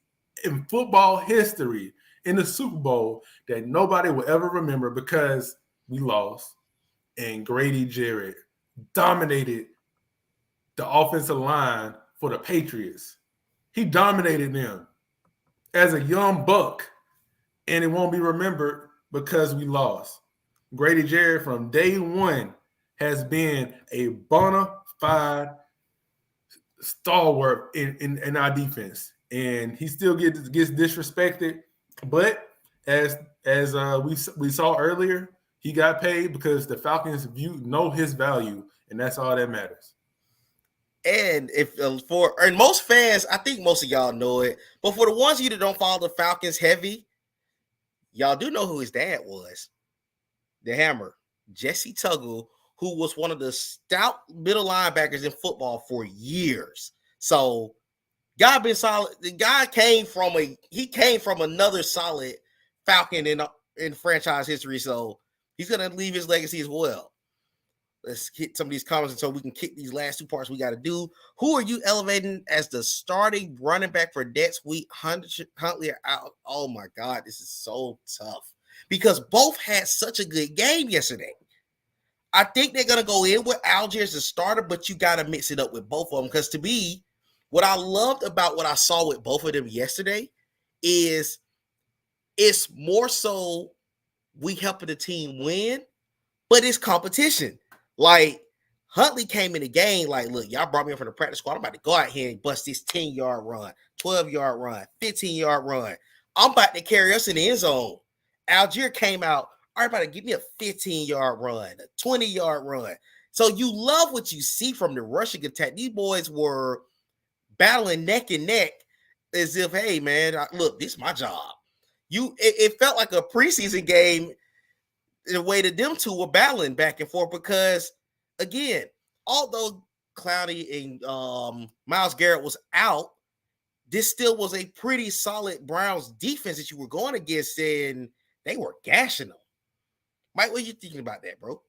in football history in the Super Bowl that nobody will ever remember because we lost. And Grady Jarrett dominated the offensive line for the Patriots. He dominated them as a young buck, and it won't be remembered because we lost. Grady Jarrett from day one has been a bona fide stalwart in our defense, and he still gets disrespected. But as we saw earlier, he got paid because the Falcons know his value, and that's all that matters. And and most fans, I think most of y'all know it, but for the ones of you that don't follow the Falcons heavy, y'all do know who his dad was. The Hammer, Jesse Tuggle, who was one of the stout middle linebackers in football for years. So, guy been solid. The guy came from another solid Falcon in franchise history. So he's gonna leave his legacy as well. Let's hit some of these comments so we can kick these last 2 parts we got to do. Who are you elevating as the starting running back for next week? Huntley are out. Oh my God, this is so tough because both had such a good game yesterday. I think they're gonna go in with Algier as the starter, but you got to mix it up with both of them because to me, what I loved about what I saw with both of them yesterday is it's more so we helping the team win, but it's competition. Like, Huntley came in the game like, look, y'all brought me in from the practice squad. I'm about to go out here and bust this 10-yard run, 12-yard run, 15-yard run. I'm about to carry us in the end zone. Algier came out, all right, about to give me a 15-yard run, a 20-yard run. So you love what you see from the rushing attack. These boys were battling neck and neck, as if, hey, man, look, this is my job. It felt like a preseason game in a way that them two were battling back and forth because, again, although Clowney and Myles Garrett was out, this still was a pretty solid Browns defense that you were going against, and they were gashing them. Mike, what are you thinking about that, bro?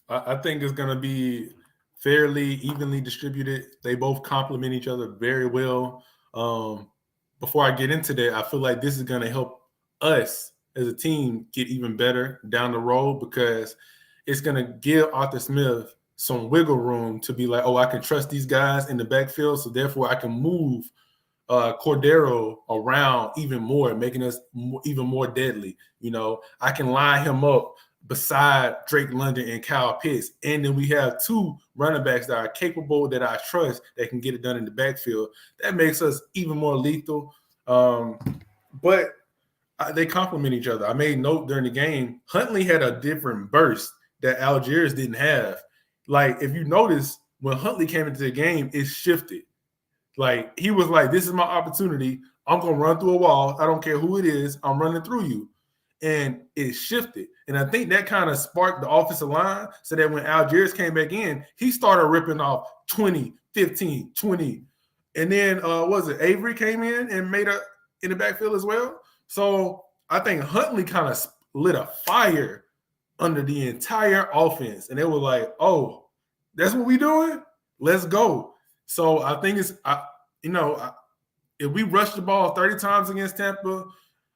I think it's going to be fairly evenly distributed. They both complement each other very well. Before I get into that, I feel like this is going to help us as a team get even better down the road because it's going to give Arthur Smith some wiggle room to be like, oh, I can trust these guys in the backfield, so therefore I can move Cordero around even more, making us even more deadly. You know, I can line him up beside Drake London and Kyle Pitts. And then we have two running backs that are capable, that I trust, that can get it done in the backfield. That makes us even more lethal. But they complement each other. I made note during the game, Huntley had a different burst that Algiers didn't have. Like, if you notice, when Huntley came into the game, it shifted. Like, he was like, this is my opportunity. I'm going to run through a wall. I don't care who it is. I'm running through you. And it shifted. And I think that kind of sparked the offensive line so that when Algiers came back in, he started ripping off 20, 15, 20. And then, Avery came in and made in the backfield as well. So I think Huntley kind of lit a fire under the entire offense. And they were like, oh, that's what we doing? Let's go. So I think if we rush the ball 30 times against Tampa,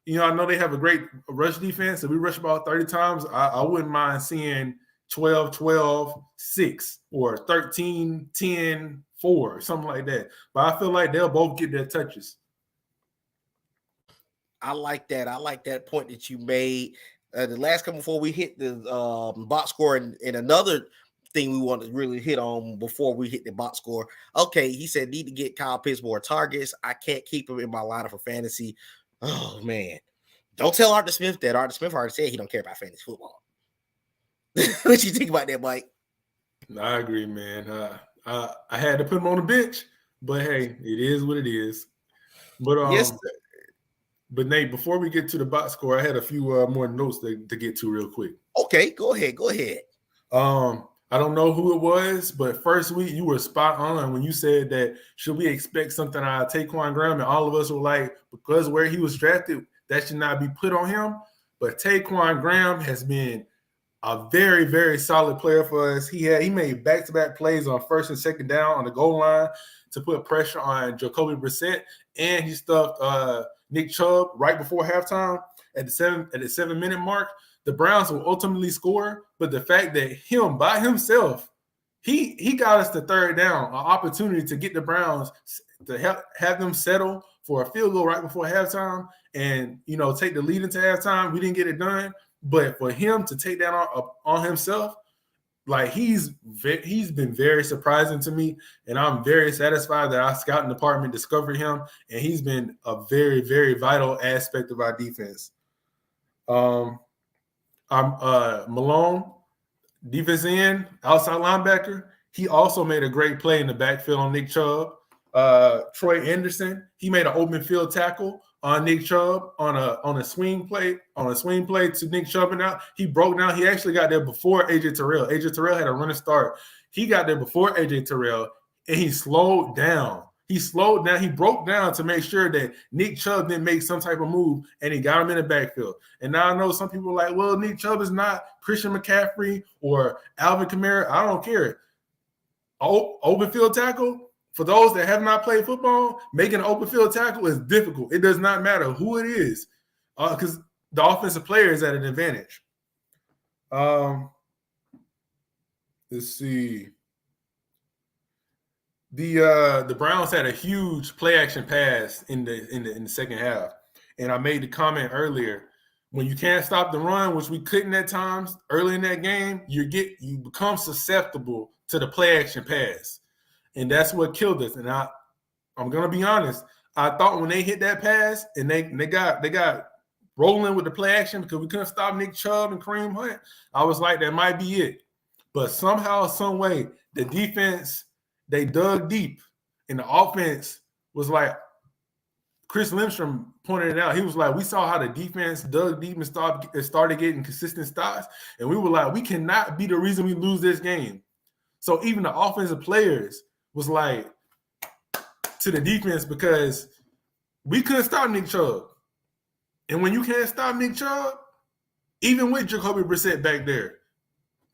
I know they have a great rush defense. If we rush the ball 30 times, I wouldn't mind seeing 12-12-6 or 13-10-4, something like that. But I feel like they'll both get their touches. I like that. I like that point that you made. The last couple before we hit the box score and another thing we want to really hit on before we hit the box score. Okay, he said need to get Kyle Pitts more targets. I can't keep him in my lineup for fantasy. Oh, man. Don't tell Arthur Smith that. Arthur Smith already said he don't care about fantasy football. What you think about that, Mike? I agree, man. I had to put him on the bench, but hey, it is what it is. But yes, but Nate, before we get to the box score, I had a few more notes to get to real quick. Okay, go ahead. I don't know who it was, but first week you were spot on when you said that should we expect something out of Taquan Graham, and all of us were like, because where he was drafted, that should not be put on him. But Taquan Graham has been a very, very solid player for us. He made back-to-back plays on first and second down on the goal line to put pressure on Jacoby Brissett, and he stuffed Nick Chubb right before halftime at the 7-minute mark. The Browns will ultimately score, but the fact that him by himself, he got us to third down, an opportunity to get the Browns to have them settle for a field goal right before halftime and, take the lead into halftime. We didn't get it done, but for him to take that on himself, like he's been very surprising to me, and I'm very satisfied that our scouting department discovered him, and he's been a very, very vital aspect of our defense. Malone, defense end, outside linebacker. He also made a great play in the backfield on Nick Chubb. Troy Anderson, he made an open field tackle on Nick Chubb on a swing play to Nick Chubb, and out. He broke down. He actually got there before AJ Terrell. AJ Terrell had a running start. He got there before AJ Terrell, and he slowed down. He broke down to make sure that Nick Chubb didn't make some type of move, and he got him in the backfield. And now I know some people are like, well, Nick Chubb is not Christian McCaffrey or Alvin Kamara. I don't care. Open field tackle, for those that have not played football, making an open field tackle is difficult. It does not matter who it is because the offensive player is at an advantage. Let's see. The Browns had a huge play action pass in the second half, and I made the comment earlier, when you can't stop the run, which we couldn't at times early in that game, you become susceptible to the play action pass, and that's what killed us. And I'm gonna be honest, I thought when they hit that pass and they got rolling with the play action because we couldn't stop Nick Chubb and Kareem Hunt, I was like, that might be it. But somehow, some way, the defense, they dug deep, and the offense was like, Chris Lindstrom pointed it out. He was like, we saw how the defense dug deep and started getting consistent stops. And we were like, we cannot be the reason we lose this game. So even the offensive players was like to the defense because we couldn't stop Nick Chubb. And when you can't stop Nick Chubb, even with Jacoby Brissett back there,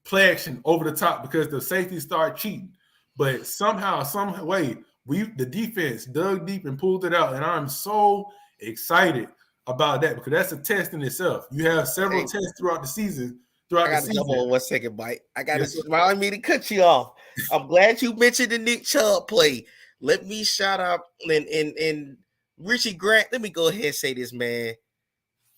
play action over the top because the safeties start cheating. But somehow, some way, the defense dug deep and pulled it out. And I'm so excited about that because that's a test in itself. You have several tests throughout the season. I got to jump on 1 second, Mike. I got to remind me to cut you off. I'm glad you mentioned the Nick Chubb play. Let me shout out and Richie Grant. Let me go ahead and say this, man.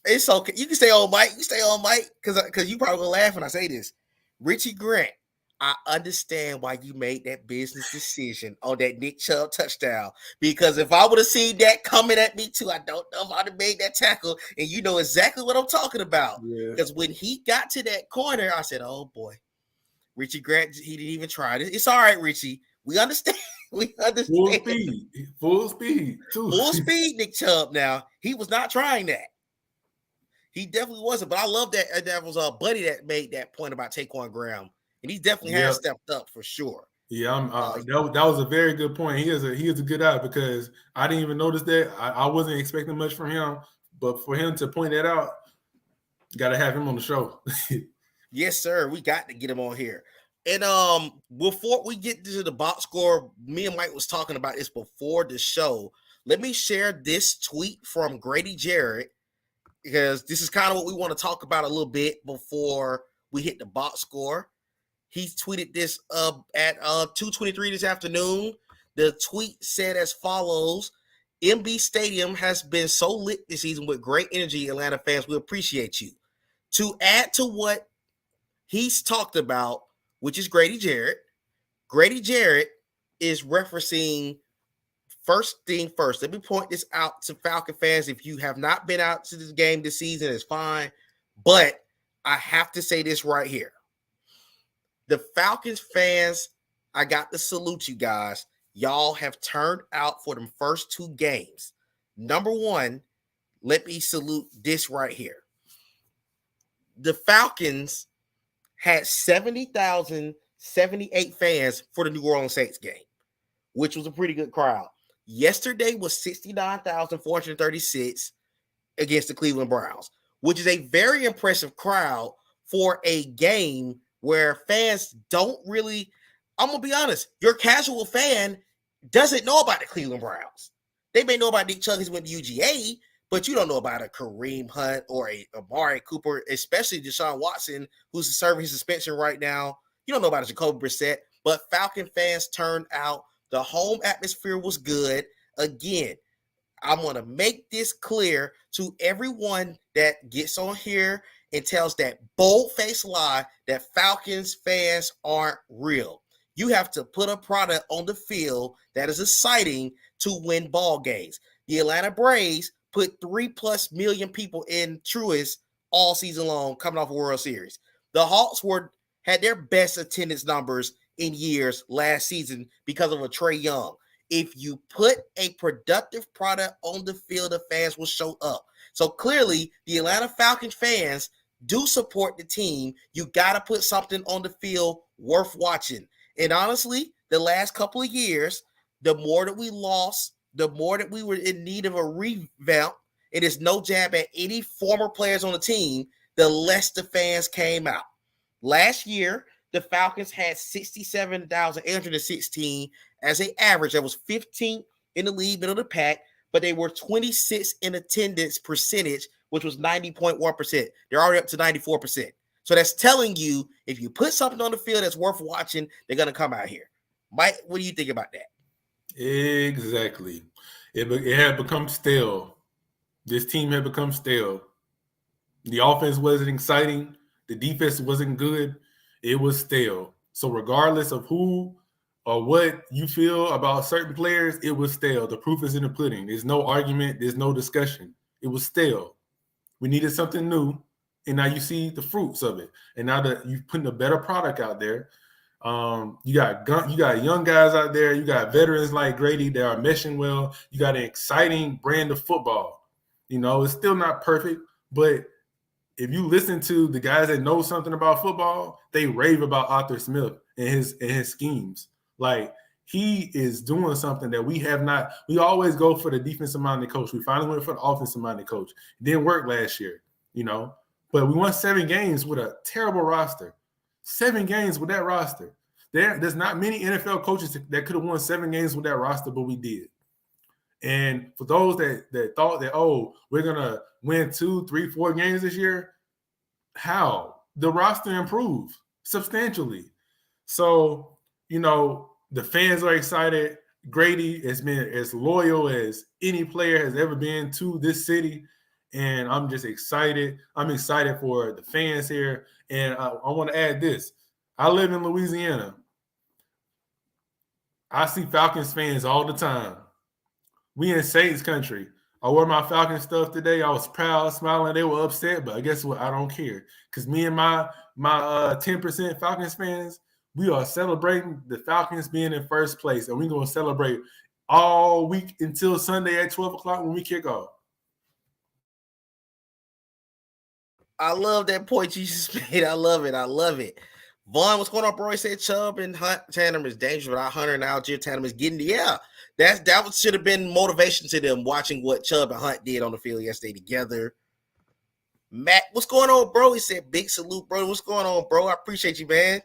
It's okay. You can stay on, Mike. You stay on, Mike, because you probably will laugh when I say this. Richie Grant, I understand why you made that business decision on that Nick Chubb touchdown. Because if I would have seen that coming at me too, I don't know if I'd have made that tackle. And you know exactly what I'm talking about. Because when he got to that corner, I said, oh boy, Richie Grant, he didn't even try it. It's all right, Richie. We understand. We understand. Full speed, too. Full speed, Nick Chubb now. He was not trying that. He definitely wasn't. But I love that. That was a buddy that made that point about Taquan Graham. And he definitely has stepped up for sure. Yeah, that was a very good point. He is a good eye because I didn't even notice that. I wasn't expecting much from him, but for him to point that out, got to have him on the show. Yes, sir. We got to get him on here. And before we get to the box score, me and Mike was talking about this before the show. Let me share this tweet from Grady Jarrett because this is kind of what we want to talk about a little bit before we hit the box score. He tweeted this at 2:23 this afternoon. The tweet said as follows: MB Stadium has been so lit this season with great energy. Atlanta fans, we appreciate you. To add to what he's talked about, which is Grady Jarrett is referencing first thing first. Let me point this out to Falcon fans. If you have not been out to this game this season, it's fine. But I have to say this right here. The Falcons fans, I got to salute you guys. Y'all have turned out for them first 2 games. Number one, let me salute this right here. The Falcons had 70,078 fans for the New Orleans Saints game, which was a pretty good crowd. Yesterday was 69,436 against the Cleveland Browns, which is a very impressive crowd for a game where fans don't really, I'm going to be honest, your casual fan doesn't know about the Cleveland Browns. They may know about Nick Chubb who went to UGA, but you don't know about a Kareem Hunt or a Amari Cooper, especially Deshaun Watson, who's serving his suspension right now. You don't know about a Jacoby Brissett, but Falcon fans turned out. The home atmosphere was good. Again, I'm going to make this clear to everyone that gets on here and tells that bold-faced lie that Falcons fans aren't real. You have to put a product on the field that is exciting to win ball games. The Atlanta Braves put 3+ million people in Truist all season long coming off a World Series. The Hawks had their best attendance numbers in years last season because of a Trae Young. If you put a productive product on the field, the fans will show up. So clearly, the Atlanta Falcons fans do support the team. You got to put something on the field worth watching. And honestly, the last couple of years, the more that we lost, the more that we were in need of a revamp, it is no jab at any former players on the team, the less the fans came out. Last year, the Falcons had 67,816 as an average. That was 15th in the league, middle of the pack, but they were 26 in attendance percentage, which was 90.1%. They're already up to 94%. So that's telling you if you put something on the field that's worth watching, they're going to come out here. Mike, what do you think about that? Exactly. It had become stale. This team had become stale. The offense wasn't exciting. The defense wasn't good. It was stale. So regardless of who or what you feel about certain players, it was stale. The proof is in the pudding. There's no argument. There's no discussion. It was stale. We needed something new, and now you see the fruits of it. And now that you've put a better product out there, You got young guys out there. You got veterans like Grady that are meshing well. You got an exciting brand of football. It's still not perfect, but if you listen to the guys that know something about football, they rave about Arthur Smith and his schemes. Like, he is doing something that we have not. We always go for the defensive-minded coach. We finally went for the offensive-minded coach. It didn't work last year, But we won 7 games with a terrible roster. 7 games with that roster. There's not many NFL coaches that could have won 7 games with that roster, but we did. And for those that thought that, we're going to win 2, 3, 4 games this year, how? The roster improved substantially. So, the fans are excited. Grady has been as loyal as any player has ever been to this city. And I'm just excited. I'm excited for the fans here. And I want to add this. I live in Louisiana. I see Falcons fans all the time. We in Saints country. I wore my Falcons stuff today. I was proud, smiling. They were upset, but guess what? I don't care. Because me and my 10% Falcons fans, we are celebrating the Falcons being in first place. And we're going to celebrate all week until Sunday at 12 o'clock when we kick off. I love that point you just made. I love it. Vaughn, what's going on, bro? He said Chubb and Hunt tandem is dangerous without Hunter and Algier tandem is getting that should have been motivation to them watching what Chubb and Hunt did on the field yesterday together. Matt, what's going on, bro? He said big salute, bro. What's going on, bro? I appreciate you, man.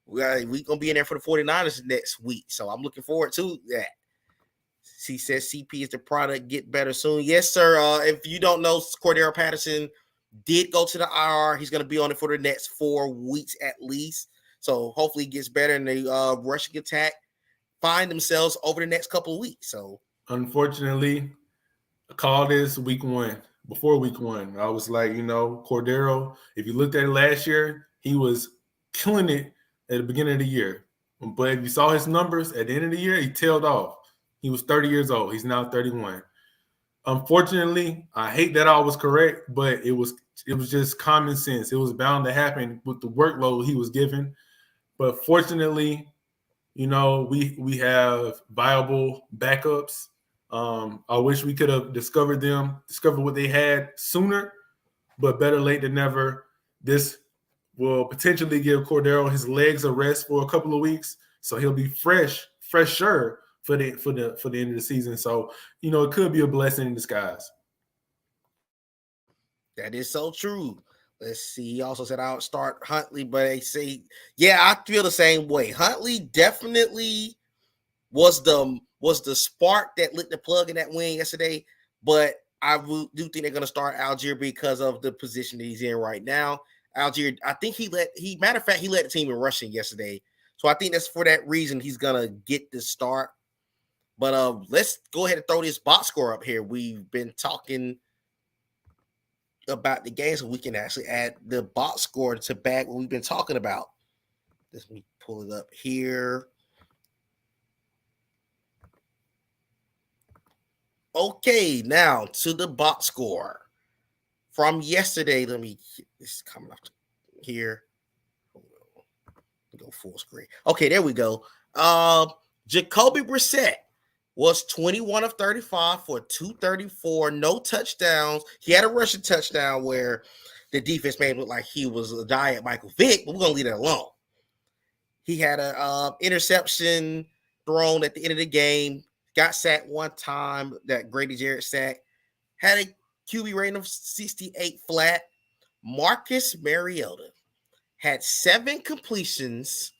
We're gonna be in there for the 49ers next week, so I'm looking forward to that. He says CP is the product, get better soon. Yes, sir. If you don't know, Cordero Patterson did go to the IR. He's going to be on it for the next 4 weeks at least. So hopefully he gets better and the rushing attack find themselves over the next couple of weeks. So unfortunately, I called this week 1. Before week 1, I was like, Cordero, if you looked at it last year, he was killing it at the beginning of the year. But if you saw his numbers at the end of the year, he tailed off. He was 30 years old. He's now 31. Unfortunately, I hate that I was correct, but it was just common sense. It was bound to happen with the workload he was given. But fortunately, we have viable backups. I wish we could have discovered what they had sooner, but better late than never. This will potentially give Cordero his legs a rest for a couple of weeks, so he'll be fresher for the end of the season. So, it could be a blessing in disguise. That is so true. Let's see. He also said I would start Huntley, but they say, yeah, I feel the same way. Huntley definitely was the spark that lit the plug in that win yesterday, but I do think they're going to start Algier because of the position that he's in right now. Algier, I think he led the team in rushing yesterday. So I think that's for that reason he's going to get the start. But let's go ahead and throw this box score up here. We've been talking about the game, so we can actually add the box score to back what we've been talking about. Let me pull it up here. Okay, now to the box score from yesterday. This is coming up here. Go full screen. Okay, there we go. Jacoby Brissett was 21 of 35 for 234, no touchdowns. He had a rushing touchdown where the defense made it look like he was a diet Michael Vick, but we're going to leave that alone. He had an interception thrown at the end of the game, got sacked one time, that Grady Jarrett sack, had a QB rating of 68 flat. Marcus Mariota had 7 completions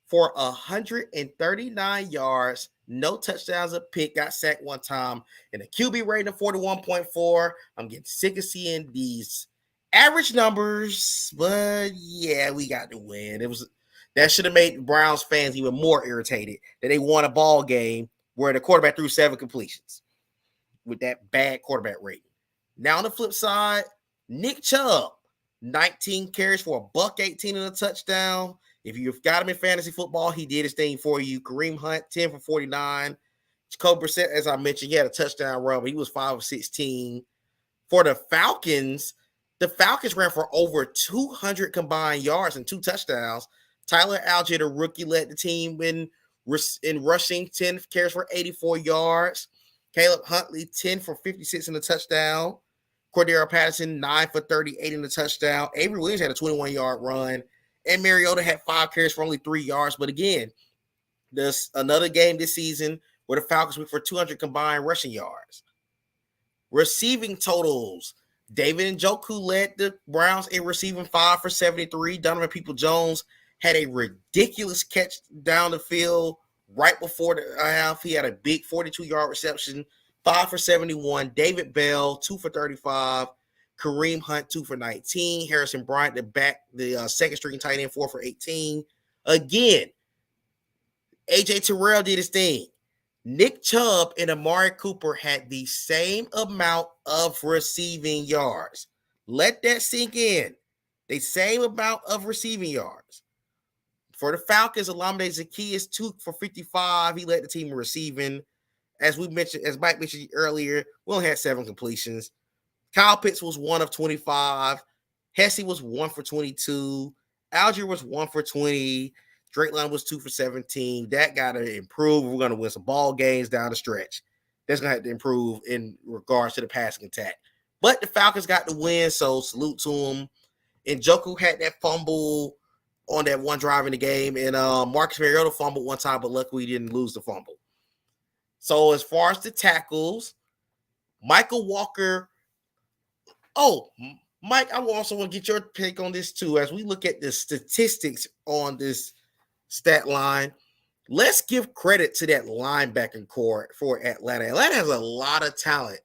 for 139 yards, no touchdowns, a pick, got sacked one time, and a QB rating of 41.4. I'm getting sick of seeing these average numbers, but yeah, we got to win. That should have made Browns fans even more irritated that they won a ball game where the quarterback threw 7 completions with that bad quarterback rating. Now on the flip side, Nick Chubb, 19 carries for $118 and a touchdown. If you've got him in fantasy football, he did his thing for you. Kareem Hunt, 10 for 49. Jacoby Brissett, as I mentioned, he had a touchdown run, but he was 5 of 16. For the Falcons ran for over 200 combined yards and 2 touchdowns. Tyler Algier, the rookie, led the team in rushing, 10 carries for 84 yards. Caleb Huntley, 10 for 56 in the touchdown. Cordero Patterson, 9 for 38 in the touchdown. Avery Williams had a 21-yard run. And Mariota had 5 carries for only 3 yards. But again, there's another game this season where the Falcons went for 200 combined rushing yards. Receiving totals. David Njoku led the Browns in receiving, 5 for 73. Donovan Peoples-Jones had a ridiculous catch down the field right before the half. He had a big 42-yard reception, 5 for 71. David Bell, 2 for 35. Kareem Hunt, 2 for 19. Harrison Bryant, the second string tight end, 4 for 18. Again, A.J. Terrell did his thing. Nick Chubb and Amari Cooper had the same amount of receiving yards. Let that sink in. The same amount of receiving yards. For the Falcons, Olamide Zaccheaus, 2 for 55. He led the team in receiving. As Mike mentioned earlier, we only had 7 completions. Kyle Pitts was 1 of 25. Hesse was 1 for 22. Algier was 1 for 20. Drake London was 2 for 17. That got to improve. We're going to win some ball games down the stretch. That's going to have to improve in regards to the passing attack. But the Falcons got the win, so salute to them. And Njoku had that fumble on that one drive in the game. And Marcus Mariota fumbled one time, but luckily he didn't lose the fumble. So as far as the tackles, Michael Walker. Oh, Mike, I also want to get your take on this too. As we look at the statistics on this stat line, let's give credit to that linebacking core for Atlanta. Atlanta has a lot of talent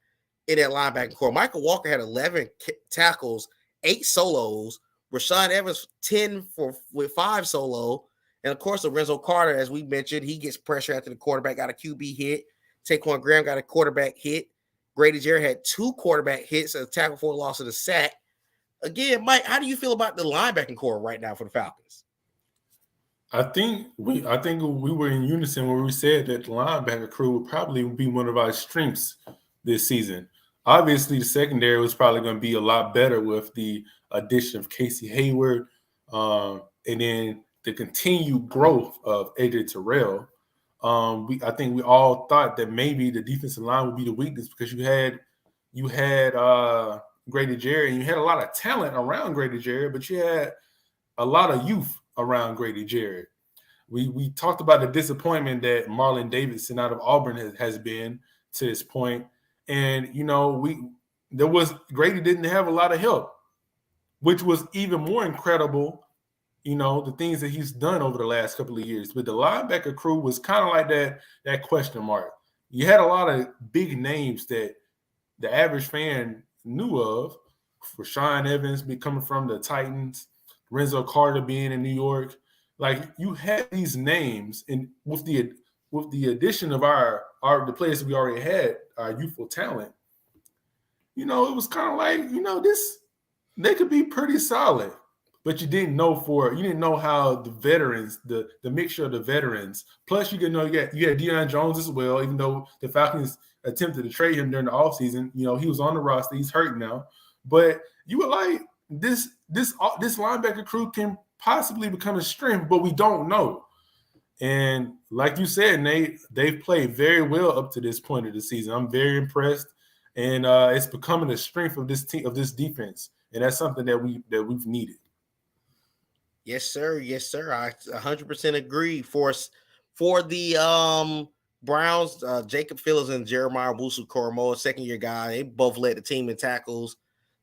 in that linebacking core. Michael Walker had 11 tackles, 8 solos. Rashawn Evans, 10 with 5 solo. And, of course, Lorenzo Carter, as we mentioned, he gets pressure after the quarterback got a QB hit. Taquan Graham got a quarterback hit. Grady Jarrett had 2 quarterback hits, a tackle for a loss of the sack. Again, Mike, how do you feel about the linebacking core right now for the Falcons? I think we were in unison when we said that the linebacker crew would probably be one of our strengths this season. Obviously, the secondary was probably going to be a lot better with the addition of Casey Hayward, and then the continued growth of AJ Terrell. I think we all thought that maybe the defensive line would be the weakness because you had Grady Jarrett, and you had a lot of talent around Grady Jarrett, but you had a lot of youth around Grady Jarrett. We talked about the disappointment that Marlon Davidson out of Auburn has been to this point. And, Grady didn't have a lot of help, which was even more incredible, the things that he's done over the last couple of years. But the linebacker crew was kind of like that question mark. You had a lot of big names that the average fan knew of. Rashawn Evans coming from the Titans, Renzo Carter being in New York. Like, you had these names, and with the addition of the players that we already had, our youthful talent, it was kind of like, they could be pretty solid. But you didn't know how the veterans, the mixture of the veterans, plus you had Deion Jones as well, even though the Falcons attempted to trade him during the offseason. He was on the roster. He's hurt now. But you were like, this linebacker crew can possibly become a strength, but we don't know. And like you said, Nate, they've played very well up to this point of the season. I'm very impressed, and it's becoming a strength of this team, of this defense, and that's something that we've needed. Yes, sir. Yes, sir. I 100% agree. For the Browns, Jacob Phillips and Jeremiah Owusu-Koramoah, second-year guy, they both led the team in tackles.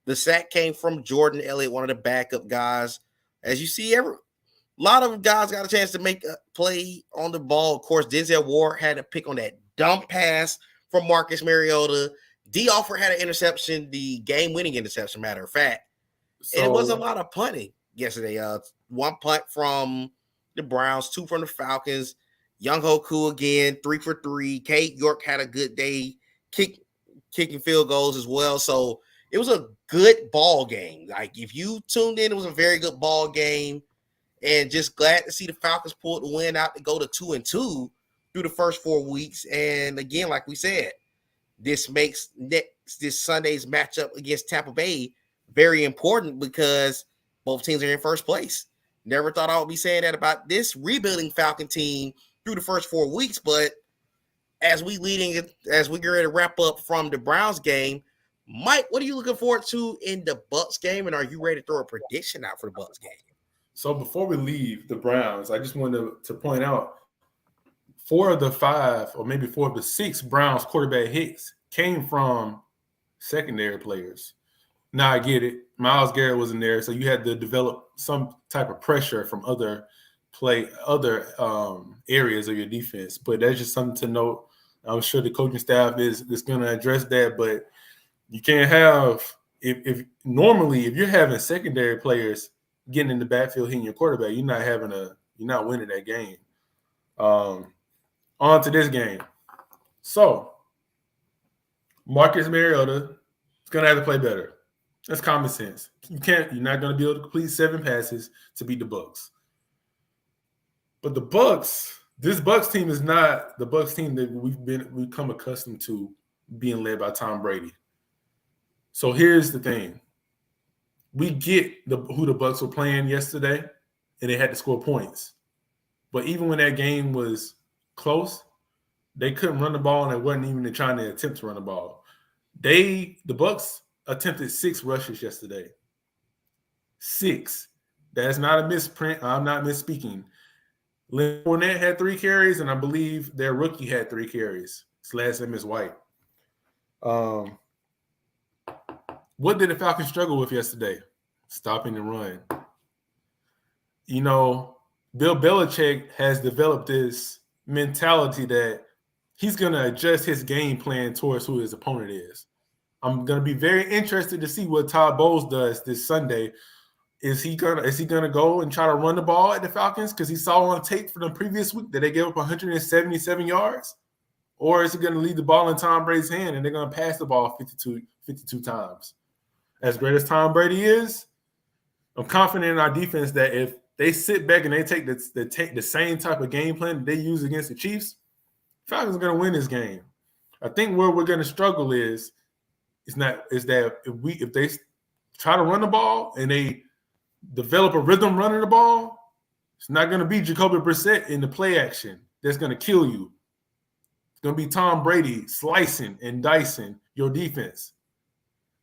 The sack came from Jordan Elliott, one of the backup guys. As you see, a lot of guys got a chance to make a play on the ball. Of course, Denzel Ward had a pick on that dump pass from Marcus Mariota. D. Offer had an interception, the game-winning interception, matter of fact. And it was a lot of punting yesterday. 1 punt from the Browns, 2 from the Falcons. Young Hoku again, 3 for 3. Kate York had a good day kicking field goals as well. So it was a good ball game. Like, if you tuned in, it was a very good ball game. And just glad to see the Falcons pull the win out to go to 2-2 through the first 4 weeks. And again, like we said, this makes this Sunday's matchup against Tampa Bay very important because both teams are in first place. Never thought I would be saying that about this rebuilding Falcon team through the first 4 weeks, but as we get ready to wrap up from the Browns game, Mike, what are you looking forward to in the Bucs game, and are you ready to throw a prediction out for the Bucs game? So before we leave the Browns, I just wanted to point out 4 of the 5 or maybe 4 of the 6 Browns quarterback hits came from secondary players. Now I get it. Myles Garrett wasn't there, so you had to develop some type of pressure from other areas of your defense. But that's just something to note. I'm sure the coaching staff is going to address that, but you can't have if you're having secondary players getting in the backfield hitting your quarterback, you're not winning that game. On to this game. So Marcus Mariota is going to have to play better. That's common sense. You're not going to be able to complete 7 passes to beat the Bucs. But this Bucs team is not the Bucs team that we've become accustomed to being led by Tom Brady. So here's the thing. We get who the Bucs were playing yesterday, and they had to score points. But even when that game was close, they couldn't run the ball, and they wasn't even trying to attempt to run the ball. The Bucs attempted 6 rushes yesterday. 6. That's not a misprint. I'm not misspeaking. Leonard Fournette had 3 carries, and I believe their rookie had 3 carries. His last name is White. What did the Falcons struggle with yesterday? Stopping the run. Bill Belichick has developed this mentality that he's going to adjust his game plan towards who his opponent is. I'm going to be very interested to see what Todd Bowles does this Sunday. Is he gonna go and try to run the ball at the Falcons because he saw on tape from the previous week that they gave up 177 yards? Or is he going to leave the ball in Tom Brady's hand and they're going to pass the ball 52 times? As great as Tom Brady is, I'm confident in our defense that if they sit back and they take the same type of game plan that they use against the Chiefs, Falcons are going to win this game. I think where we're going to struggle is that if they try to run the ball and they develop a rhythm running the ball, it's not going to be Jacoby Brissett in the play action that's going to kill you. It's going to be Tom Brady slicing and dicing your defense.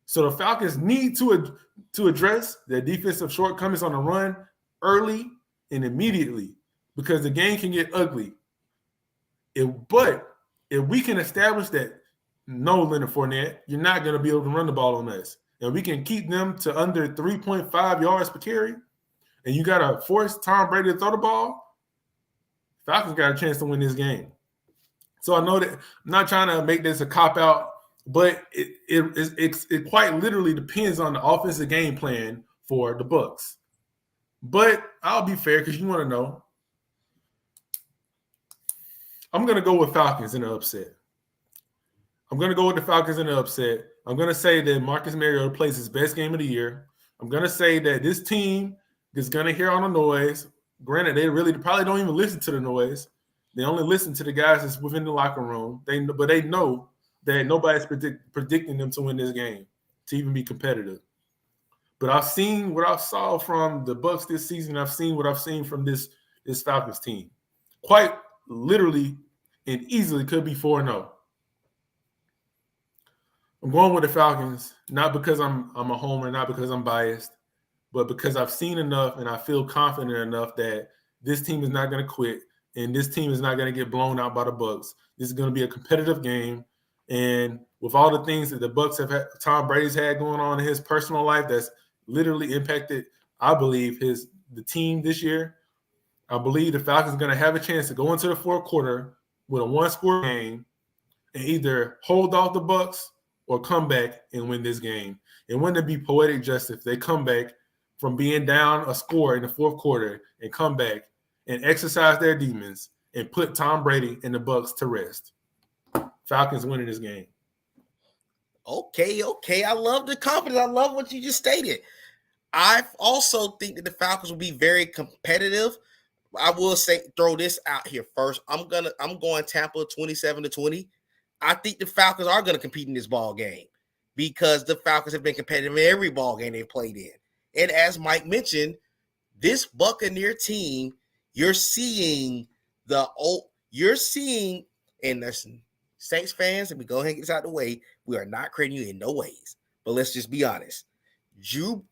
So the Falcons need to address their defensive shortcomings on the run early and immediately because the game can get ugly. But if we can establish that no, Leonard Fournette, you're not going to be able to run the ball on us, and we can keep them to under 3.5 yards per carry, and you got to force Tom Brady to throw the ball, Falcons got a chance to win this game. So I know that I'm not trying to make this a cop-out, but it quite literally depends on the offensive game plan for the Bucs. But I'll be fair because you want to know. I'm going to go with Falcons in the upset. I'm going to go with the Falcons in the upset. I'm going to say that Marcus Mariota plays his best game of the year. I'm going to say that this team is going to hear all the noise. Granted, they really probably don't even listen to the noise. They only listen to the guys that's within the locker room. But they know that nobody's predicting them to win this game, to even be competitive. But I've seen what I saw from the Bucs this season. I've seen what I've seen from this Falcons team. Quite literally and easily could be 4-0. I'm going with the Falcons, not because I'm a homer, not because I'm biased, but because I've seen enough and I feel confident enough that this team is not going to quit and this team is not going to get blown out by the Bucs. This is going to be a competitive game. And with all the things that the Bucs have had, Tom Brady's had going on in his personal life that's literally impacted, I believe, the team this year, I believe the Falcons are going to have a chance to go into the fourth quarter with a 1-score game and either hold off the Bucs or come back and win this game. And wouldn't it be poetic justice if they come back from being down a score in the fourth quarter and come back and exercise their demons and put Tom Brady and the Bucs to rest? Falcons winning this game. Okay. I love the confidence. I love what you just stated. I also think that the Falcons will be very competitive. I will throw this out here first. I'm going Tampa 27-20. I think the Falcons are going to compete in this ball game because the Falcons have been competitive in every ball game they've played in. And as Mike mentioned, this Buccaneer team, you're seeing, and there's Saints fans, and we go ahead and get this out of the way, we are not creating you in no ways. But let's just be honest. You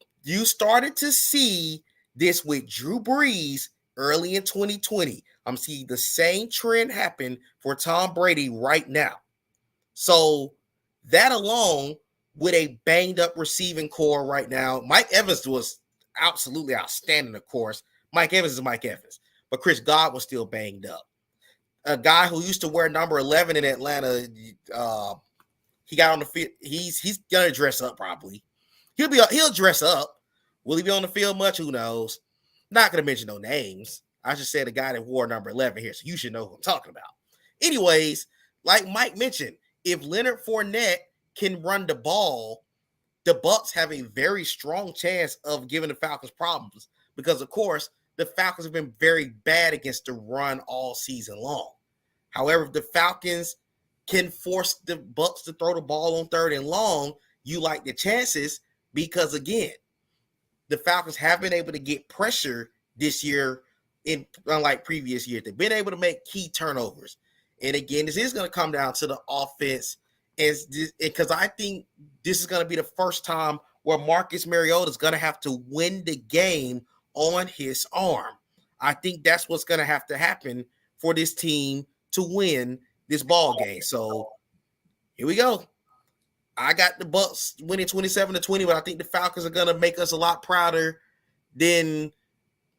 started to see this with Drew Brees early in 2020. I'm seeing the same trend happen for Tom Brady right now. So that alone, with a banged up receiving core right now, Mike Evans was absolutely outstanding, of course. Mike Evans is Mike Evans. But Chris Godwin was still banged up. A guy who used to wear number 11 in Atlanta, he got on the field. He's gonna dress up probably. He'll dress up. Will he be on the field much? Who knows? Not gonna mention no names. I just said a guy that wore number 11 here, so you should know who I'm talking about. Anyways, like Mike mentioned, if Leonard Fournette can run the ball, the Bucs have a very strong chance of giving the Falcons problems because, of course, the Falcons have been very bad against the run all season long. However, if the Falcons can force the Bucs to throw the ball on 3rd and long, you like the chances because, again, the Falcons have been able to get pressure this year unlike previous years. They've been able to make key turnovers. And, again, this is going to come down to the offense because I think this is going to be the first time where Marcus Mariota is going to have to win the game on his arm. I think that's what's going to have to happen for this team to win this ball game. So here we go. I got the Bucs winning 27-20, but I think the Falcons are going to make us a lot prouder than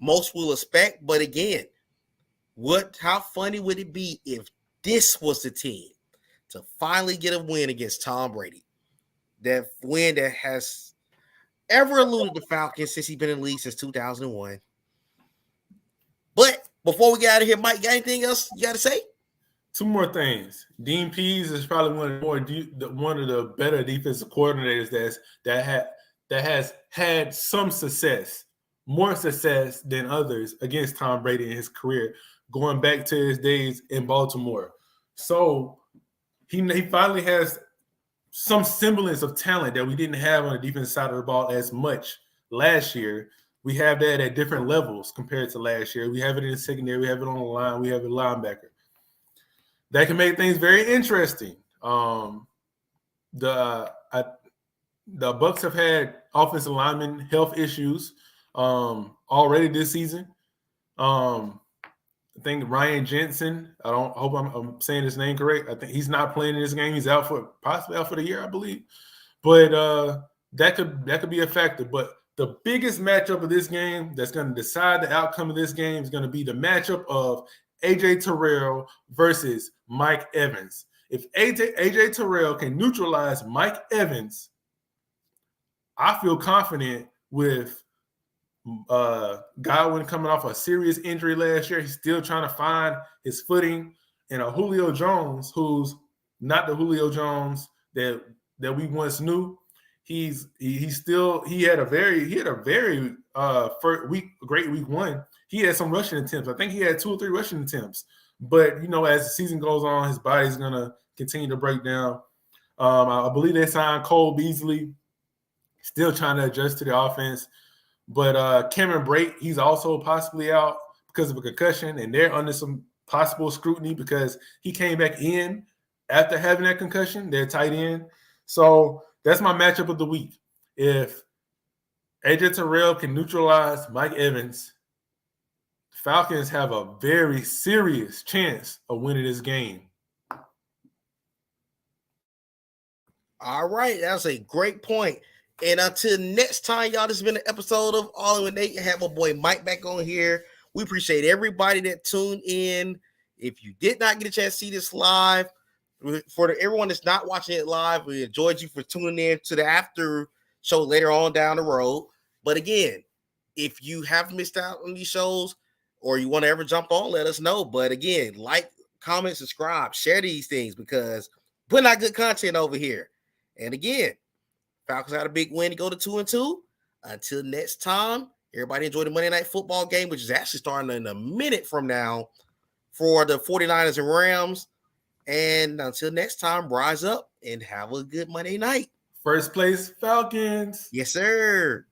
most will expect. But again, how funny would it be if this was the team to finally get a win against Tom Brady? That win that has ever eluded the Falcons since he's been in the league since 2001. But before we get out of here, Mike, got anything else you got to say? 2 more things. Dean Pease is probably one of the better defensive coordinators that has had some success, more success than others against Tom Brady in his career, going back to his days in Baltimore. So he finally has some semblance of talent that we didn't have on the defensive side of the ball as much last year. We have that at different levels compared to last year. We have it in the secondary. We have it on the line. We have a linebacker. That can make things very interesting. The Bucs have had offensive lineman health issues already this season. I think Ryan Jensen, I hope I'm saying his name correct. I think he's not playing in this game. He's possibly out for the year, I believe. But that could be a factor. But the biggest matchup of this game that's going to decide the outcome of this game is going to be the matchup of A.J. Terrell versus Mike Evans. If A.J. Terrell can neutralize Mike Evans, I feel confident with Godwin coming off a serious injury last year. He's still trying to find his footing, and a Julio Jones who's not the Julio Jones that we once knew. He had a very great week 1. He had some rushing attempts. I think he had 2 or 3 rushing attempts. But as the season goes on, his body's gonna continue to break down. I believe they signed Cole Beasley, still trying to adjust to the offense. But Cameron Brate, he's also possibly out because of a concussion, and they're under some possible scrutiny because he came back in after having that concussion. They're tight end. So that's my matchup of the week. If A.J. Terrell can neutralize Mike Evans, the Falcons have a very serious chance of winning this game. All right, that's a great point. And until next time, y'all, this has been an episode of All In With Nate. Have my boy Mike back on here. We appreciate everybody that tuned in. If you did not get a chance to see this live, for everyone that's not watching it live, we enjoyed you for tuning in to the after show later on down the road. But again, if you have missed out on these shows or you want to ever jump on, let us know. But again, like, comment, subscribe, share these things because we're putting out good content over here. And again, Falcons had a big win to go to 2-2. Until next time, everybody enjoy the Monday Night Football game, which is actually starting in a minute from now for the 49ers and Rams. And until next time, rise up and have a good Monday night. First place, Falcons. Yes, sir.